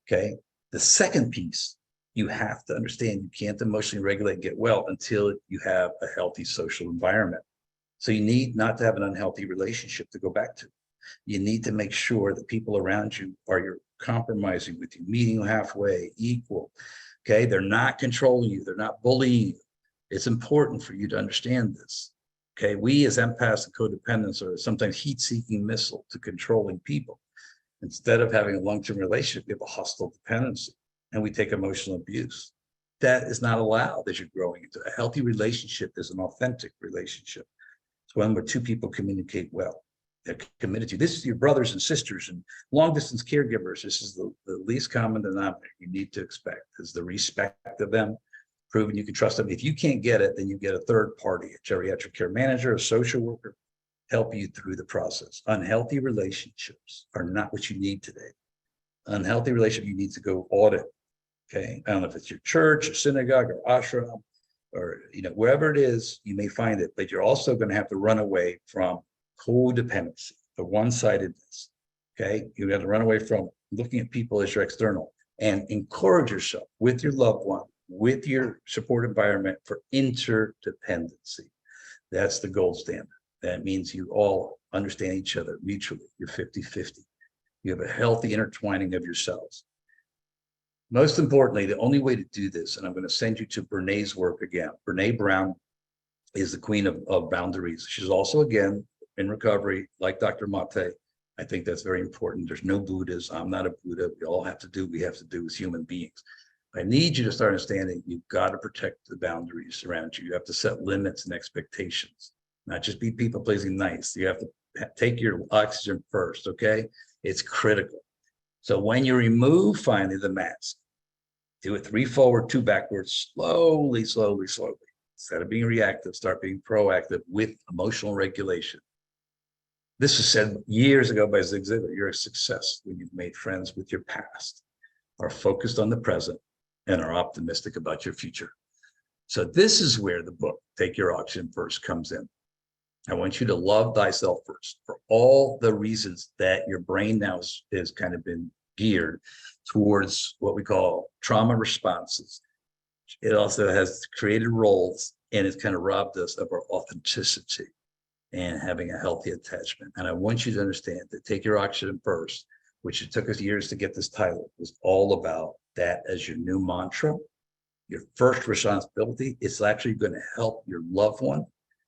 Okay. The second piece, you have to understand you can't emotionally regulate and get well until you have a healthy social environment. So you need not to have an unhealthy relationship to go back to. You need to make sure that people around you are you're compromising with you, meeting you halfway, equal. Okay. They're not controlling you. They're not bullying you. It's important for you to understand this. Okay, we as empaths and codependents are sometimes heat-seeking missile to controlling people. Instead of having a long-term relationship, we have a hostile dependency, and we take emotional abuse. That is not allowed as you're growing into a healthy relationship. Is an authentic relationship. It's one where 2 people communicate well. They're committed to you. This is your brothers and sisters and long-distance caregivers. This is the least common denominator you need to expect is the respect of them. Proven you can trust them. If you can't get it, then you get a third party, a geriatric care manager, a social worker, help you through the process. Unhealthy relationships are not what you need today. Unhealthy relationship, you need to go audit. Okay, I don't know if it's your church, or synagogue, or ashram, or wherever it is, you may find it. But you're also going to have to run away from codependency, the one-sidedness. Okay, you have to run away from looking at people as your external and encourage yourself with your loved one, with your support environment for interdependency. That's the gold standard. That means you all understand each other mutually. You're 50-50. You have a healthy intertwining of yourselves. Most importantly, the only way to do this, and I'm going to send you to Brené's work again. Brené Brown is the queen of boundaries. She's also, again, in recovery, like Dr. Mate. I think that's very important. There's no Buddhas. I'm not a Buddha. We all have to do what we have to do as human beings. I need you to start understanding you've got to protect the boundaries around you. You have to set limits and expectations, not just be people pleasing nice. You have to take your oxygen first, okay? It's critical. So when you remove finally the mask, do it 3 forward, 2 backwards, slowly, slowly, slowly. Instead of being reactive, start being proactive with emotional regulation. This was said years ago by Zig Ziglar. You're a success when you've made friends with your past, are focused on the present, and are optimistic about your future. So this is where the book, Take Your Oxygen First, comes in. I want you to love thyself first for all the reasons that your brain now is kind of been geared towards what we call trauma responses. It also has created roles, and it's kind of robbed us of our authenticity and having a healthy attachment. And I want you to understand that Take Your Oxygen First, which it took us years to get this title, was all about that as your new mantra. Your first responsibility is actually going to help your loved one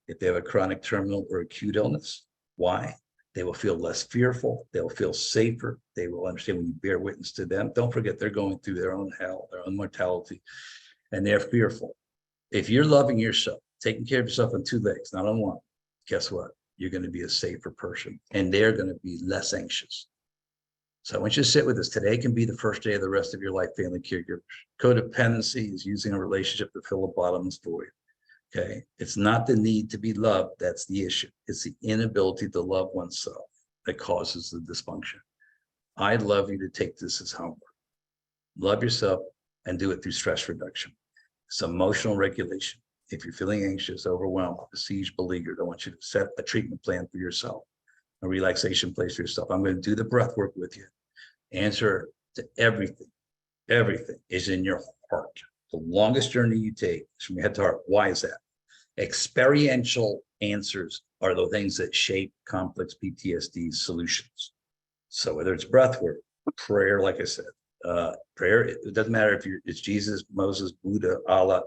if they have a chronic, terminal, or acute illness. Why? They will feel less fearful. They will feel safer. They will understand when you bear witness to them. Don't forget, they're going through their own hell, their own mortality, and they're fearful. If you're loving yourself, taking care of yourself on two legs, not on one, guess what? You're going to be a safer person, and they're going to be less anxious. So I want you to sit with us. Today can be the first day of the rest of your life, family caregivers. Codependency is using a relationship to fill a bottomless void. Okay. It's not the need to be loved. That's the issue. It's the inability to love oneself that causes the dysfunction. I'd love you to take this as homework. Love yourself and do it through stress reduction. It's emotional regulation. If you're feeling anxious, overwhelmed, besieged, beleaguered, I want you to set a treatment plan for yourself, a relaxation place for yourself. I'm going to do the breath work with you. Answer to everything. Everything is in your heart. The longest journey you take is from your head to heart. Why is that? Experiential answers are the things that shape complex PTSD solutions. So whether it's breath work, prayer, like I said, prayer, it doesn't matter if it's Jesus, Moses, Buddha, Allah,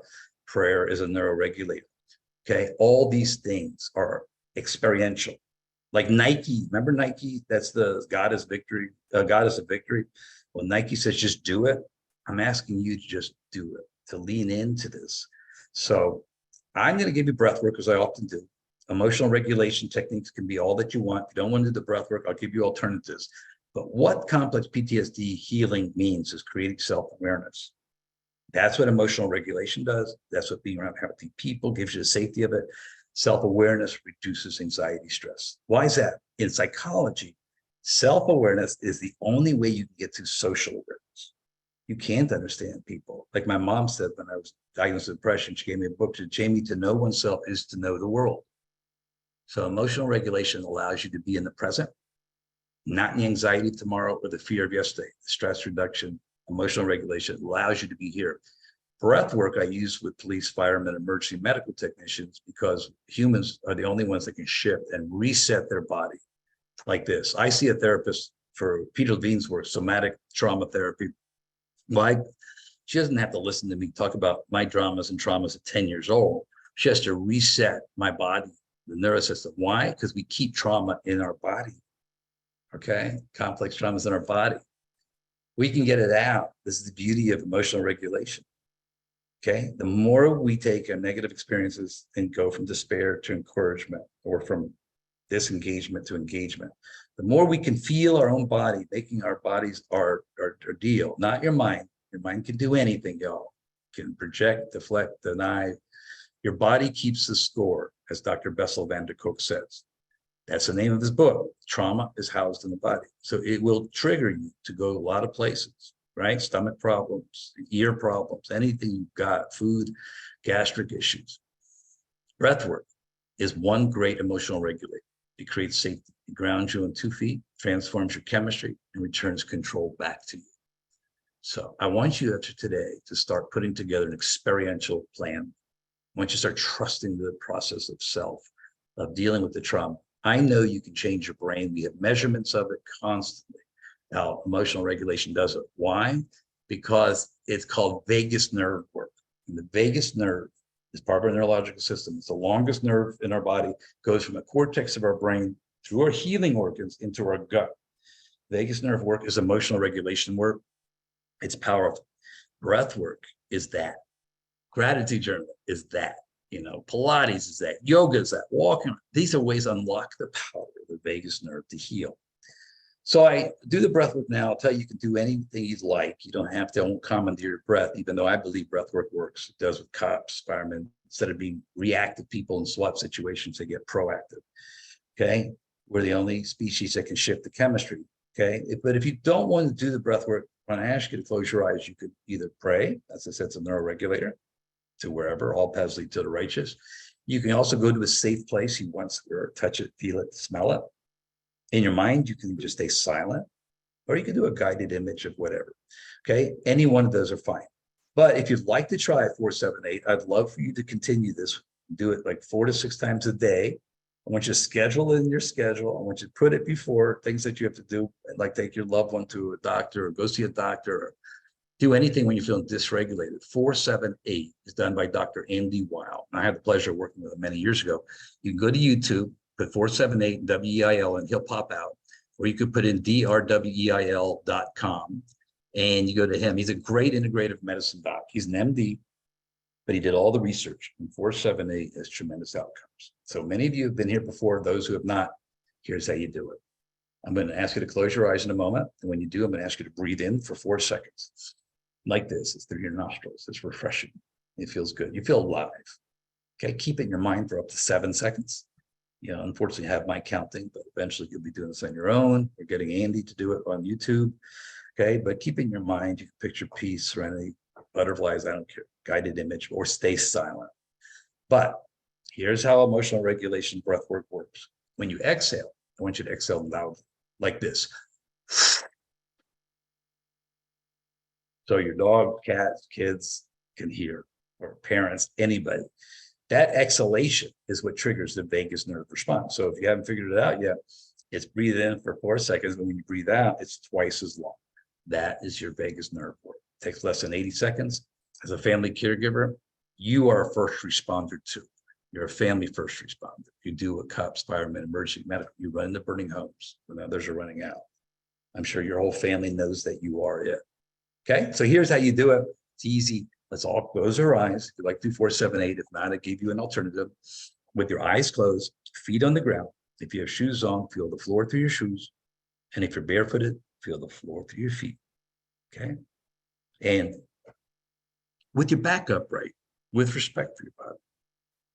prayer is a neuroregulator. Okay. All these things are experiential. Like Nike, remember Nike? That's the God is victory. God is a victory. Well, Nike says just do it. I'm asking you to just do it, to lean into this. So I'm going to give you breath work, as I often do. Emotional regulation techniques can be all that you want. If you don't want to do the breath work, I'll give you alternatives. But what complex PTSD healing means is creating self-awareness. That's what emotional regulation does. That's what being around healthy people gives you the safety of it. Self-awareness reduces anxiety, stress. Why is that? In psychology, self-awareness is the only way you can get to social awareness. You can't understand people. Like my mom said when I was diagnosed with depression, she gave me a book to Jamie, to know oneself is to know the world. So emotional regulation allows you to be in the present, not in the anxiety of tomorrow or the fear of yesterday. Stress reduction, emotional regulation allows you to be here. Breath work I use with police, firemen, emergency medical technicians, because humans are the only ones that can shift and reset their body like this. I see a therapist for Peter Levine's work, somatic trauma therapy. Well, she doesn't have to listen to me talk about my dramas and traumas at 10 years old. She has to reset my body, the nervous system. Why? Because we keep trauma in our body. Okay, complex traumas in our body. We can get it out. This is the beauty of emotional regulation. Okay, the more we take our negative experiences and go from despair to encouragement, or from disengagement to engagement, the more we can feel our own body, making our bodies our deal, not your mind. Your mind can do anything, y'all. Can project, deflect, deny. Your body keeps the score, as Dr. Bessel van der Kolk says. That's the name of his book. Trauma is housed in the body. So it will trigger you to go a lot of places, right? Stomach problems, ear problems, anything you've got, food, gastric issues. Breath work is one great emotional regulator. It creates safety. It grounds you on 2 feet, transforms your chemistry, and returns control back to you. So I want you after today to start putting together an experiential plan. I want you to start trusting the process of self, of dealing with the trauma. I know you can change your brain. We have measurements of it constantly. Now, emotional regulation does it. Why? Because it's called vagus nerve work. And the vagus nerve is part of our neurological system. It's the longest nerve in our body, goes from the cortex of our brain through our healing organs into our gut. Vagus nerve work is emotional regulation work. It's powerful. Breath work is that. Gratitude journal is that. Pilates is that. Yoga is that. Walking. These are ways to unlock the power of the vagus nerve to heal. So I do the breath work now. I'll tell you, you can do anything you'd like. You don't have to commandeer your breath, even though I believe breath work works. It does with cops, firemen. Instead of being reactive people in SWAT situations, they get proactive. Okay. We're the only species that can shift the chemistry. Okay. But if you don't want to do the breath work, when I ask you to close your eyes, you could either pray, as I said, it's a neuroregulator, to wherever, all paths lead to the righteous. You can also go to a safe place you once were, touch it, feel it, smell it. In your mind, you can just stay silent. or you can do a guided image of whatever. Okay, any one of those are fine. But if you'd like to try 478, I'd love for you to continue this. Do it like 4 to 6 times a day. I want you to schedule in your schedule. I want you to put it before things that you have to do, like take your loved one to a doctor or go see a doctor or do anything when you're feeling dysregulated. 478 is done by Dr. Andy Weil. And I had the pleasure of working with him many years ago. You can go to YouTube, put 478 WEIL, and he'll pop out. Or you could put in drweil.com and you go to him. He's a great integrative medicine doc. He's an MD, but he did all the research, and 478 has tremendous outcomes. So many of you have been here before. Those who have not, here's how you do it. I'm going to ask you to close your eyes in a moment. And when you do, I'm going to ask you to breathe in for 4 seconds. Like this, it's through your nostrils. It's refreshing. It feels good. You feel alive. Okay, keep it in your mind for up to 7 seconds. You know, unfortunately, I have my counting, but eventually you'll be doing this on your own. We're getting Andy to do it on YouTube. Okay, but keep it in your mind. You can picture peace, serenity, butterflies, I don't care, guided image, or stay silent. But here's how emotional regulation breath work works. When you exhale, I want you to exhale loudly, like this. So your dog, cats, kids can hear, or parents, anybody. That exhalation is what triggers the vagus nerve response. So if you haven't figured it out yet, it's breathe in for 4 seconds, and when you breathe out, it's twice as long. That is your vagus nerve work. It takes less than 80 seconds. As a family caregiver, you are a first responder too. You're a family first responder. You do what cops, firemen, emergency medical. You run into burning homes when others are running out. I'm sure your whole family knows that you are it. Okay, so here's how you do it. It's easy. Let's all close our eyes. If you like to do 478, if not, I gave you an alternative. With your eyes closed, feet on the ground. If you have shoes on, feel the floor through your shoes. And if you're barefooted, feel the floor through your feet. Okay, and with your back upright, with respect for your body,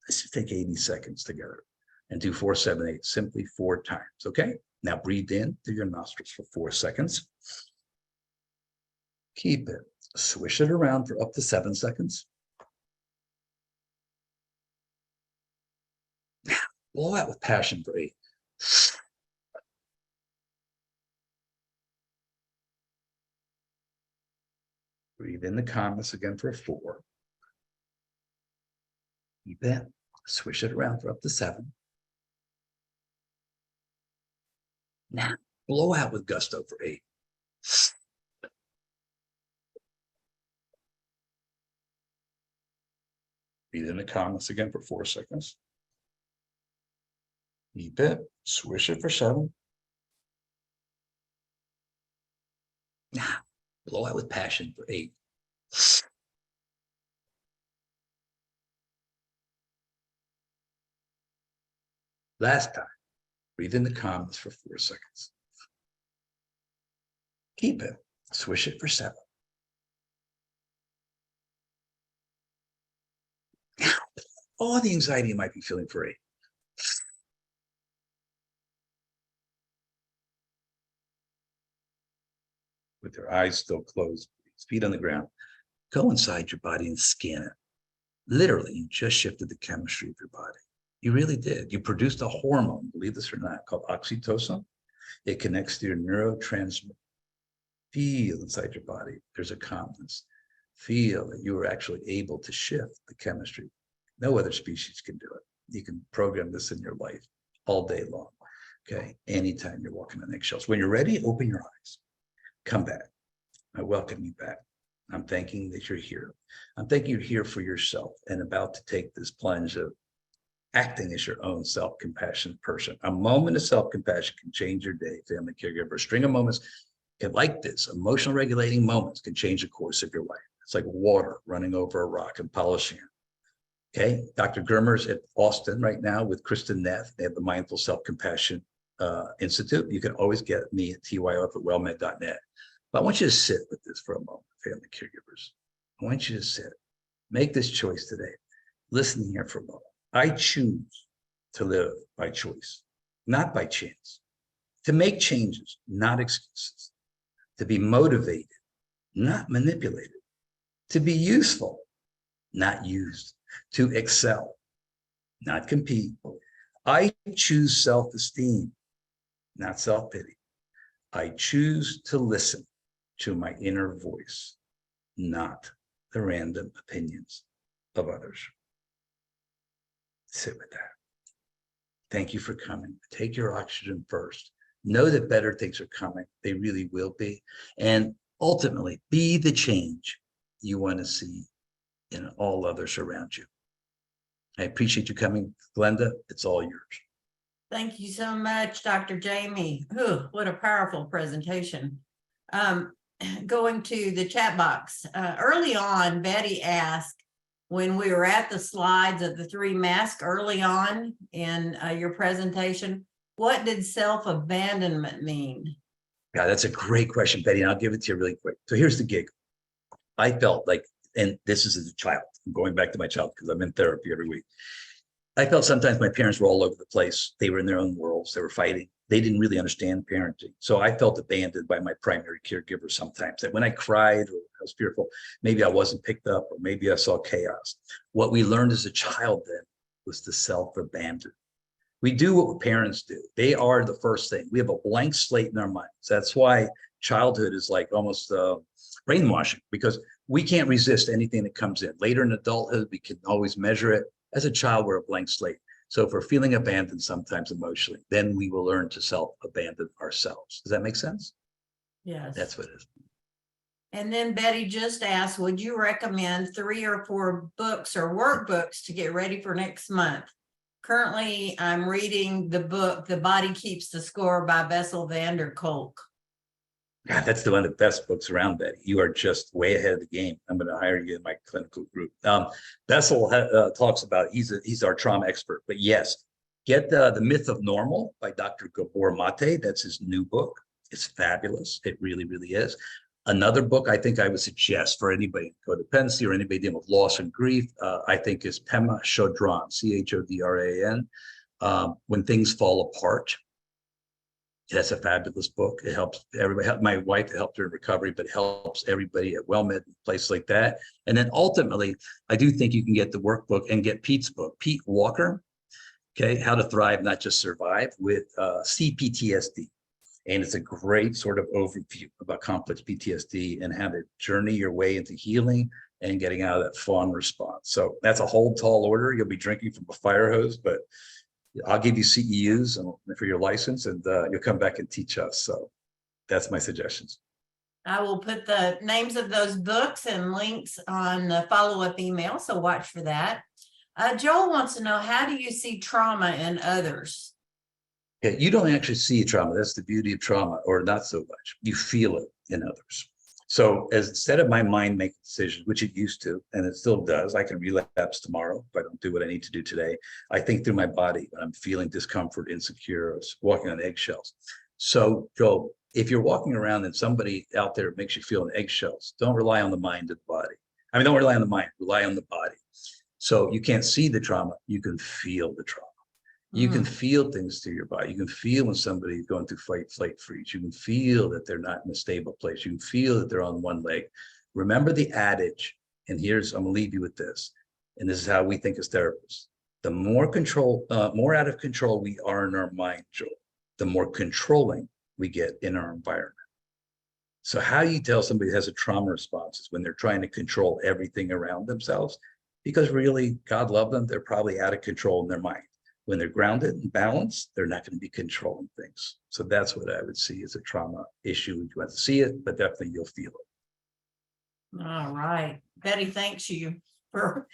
let's just take 80 seconds together and do 478 simply 4 times. Okay, now breathe in through your nostrils for 4 seconds. Keep it. Swish it around for up to 7 seconds. Blow out with passion for 8. Breathe in the calmness again for 4. Keep it. Swish it around for up to 7. Now, blow out with gusto for 8. Breathe in the calmness again for 4 seconds. Keep it. Swish it for 7. Now, blow out with passion for 8. Last time, breathe in the calmness for 4 seconds. Keep it. Swish it for 7. All the anxiety you might be feeling for 8. With your eyes still closed, feet on the ground, go inside your body and scan it. Literally, you just shifted the chemistry of your body. You really did. You produced a hormone, believe this or not, called oxytocin. It connects to your neurotransmitter. Feel inside your body. There's a calmness. Feel that you were actually able to shift the chemistry. No other species can do it. You can program this in your life all day long. Okay. Anytime you're walking on eggshells. When you're ready, open your eyes. Come back. I welcome you back. I'm thanking that you're here. I'm thanking you're here for yourself and about to take this plunge of acting as your own self-compassionate person. A moment of self-compassion can change your day, family caregiver. A string of moments like this, emotional regulating moments can change the course of your life. It's like water running over a rock and polishing it. Okay, Dr. Germer's at Austin right now with Kristen Neff. They have the Mindful Self-Compassion Institute. You can always get me at tyf@wellmed.net. But I want you to sit with this for a moment, family caregivers. I want you to sit. Make this choice today. Listen here for a moment. I choose to live by choice, not by chance. To make changes, not excuses. To be motivated, not manipulated. To be useful, not used. To excel, not compete. I choose self-esteem, not self-pity. I choose to listen to my inner voice, not the random opinions of others. Sit with that. Thank you for coming. Take your oxygen first. Know that better things are coming. They really will be. And ultimately, be the change you want to see in all others around you. I appreciate you coming, Glenda. It's all yours. Thank you so much, Dr. Jamie. What a powerful presentation. Going to the chat box. Early on, Betty asked, when we were at the slides of the 3 masks early on in your presentation, what did self-abandonment mean? Yeah, that's a great question, Betty, and I'll give it to you really quick. So here's the gig. I felt like, and this is as a child, I'm going back to my child because I'm in therapy every week. I felt sometimes my parents were all over the place. They were in their own worlds. They were fighting. They didn't really understand parenting. So I felt abandoned by my primary caregiver sometimes. That when I cried or I was fearful, maybe I wasn't picked up or maybe I saw chaos. What we learned as a child then was to self-abandon. We do what parents do. They are the first thing. We have a blank slate in our minds. That's why childhood is like almost brainwashing, because we can't resist anything that comes in. Later in adulthood, we can always measure it. As a child, we're a blank slate. So if we're feeling abandoned sometimes emotionally, then we will learn to self-abandon ourselves. Does that make sense? Yes. That's what it is. And then Betty just asked, would you recommend 3 or 4 books or workbooks to get ready for next month? Currently, I'm reading the book, The Body Keeps the Score by Bessel van der Kolk. God, that's one of the best books around, Betty. You are just way ahead of the game. I'm going to hire you in my clinical group. Bessel talks about, he's our trauma expert, but yes, get the Myth of Normal by Dr. Gabor Mate. That's his new book. It's fabulous. It really, really is. Another book I think I would suggest for anybody in codependency or anybody dealing with loss and grief, I think is Pema Chodron, Chodran, When Things Fall Apart. That's a fabulous book. It helps everybody. My wife, it helped her in recovery, but it helps everybody at WellMed, places like that. And then ultimately, I do think you can get the workbook and get Pete's book, Pete Walker, okay, How to Thrive, Not Just Survive, with CPTSD. And it's a great sort of overview about complex PTSD and how to journey your way into healing and getting out of that fawn response. So that's a whole tall order. You'll be drinking from a fire hose, but I'll give you CEUs for your license, and you'll come back and teach us. So that's my suggestions. I will put the names of those books and links on the follow-up email, so watch for that. Joel wants to know, how do you see trauma in others? Yeah, you don't actually see trauma. That's the beauty of trauma, or not so much. You feel it in others. So instead of my mind making decisions, which it used to, and it still does, I can relapse tomorrow if I don't do what I need to do today. I think through my body when I'm feeling discomfort, insecure, walking on eggshells. So Joel, if you're walking around and somebody out there makes you feel on eggshells, don't rely on the mind and the body. I mean, don't rely on the mind, rely on the body. So you can't see the trauma, you can feel the trauma. You can feel things through your body. You can feel when somebody's going through fight, flight, freeze. You can feel that they're not in a stable place. You can feel that they're on one leg. Remember the adage, and I'm gonna leave you with this, and this is how we think as therapists. The more out of control we are in our mind, Joel, the more controlling we get in our environment. So how you tell somebody has a trauma response is when they're trying to control everything around themselves, because really, God love them, they're probably out of control in their mind. When they're grounded and balanced, they're not going to be controlling things. So that's what I would see as a trauma issue. You have to see it, but definitely you'll feel it. All right. Betty, thanks you for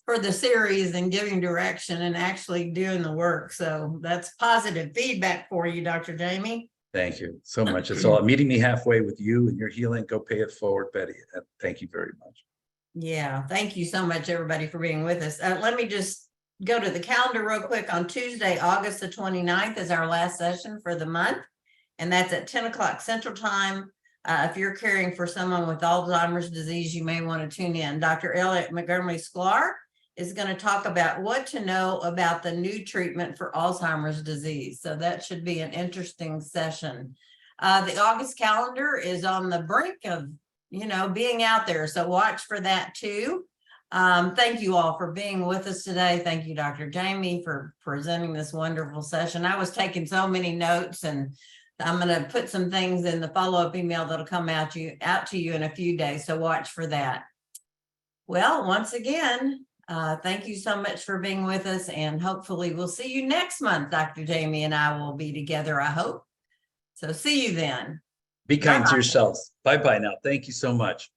the series and giving direction and actually doing the work. So that's positive feedback for you, Dr. Jamie. Thank you so much. It's all meeting me halfway with you and your healing. Go pay it forward, Betty. And thank you very much. Yeah, thank you so much, everybody, for being with us. Let me just go to the calendar real quick. On Tuesday, August the 29th is our last session for the month, and that's at 10 o'clock Central Time. If you're caring for someone with Alzheimer's disease, you may want to tune in. Dr. Elliot Montgomery-Sklar is going to talk about what to know about the new treatment for Alzheimer's disease. So that should be an interesting session. The August calendar is on the brink of, being out there. So watch for that too. Thank you all for being with us today. Thank you, Dr. Jamie, for presenting this wonderful session. I was taking so many notes and I'm going to put some things in the follow-up email that'll come out to you in a few days. So watch for that. Well, once again, thank you so much for being with us, and hopefully we'll see you next month. Dr. Jamie and I will be together, I hope. So see you then. Be kind to Bye-bye. yourselves. Bye-bye now. Thank you so much.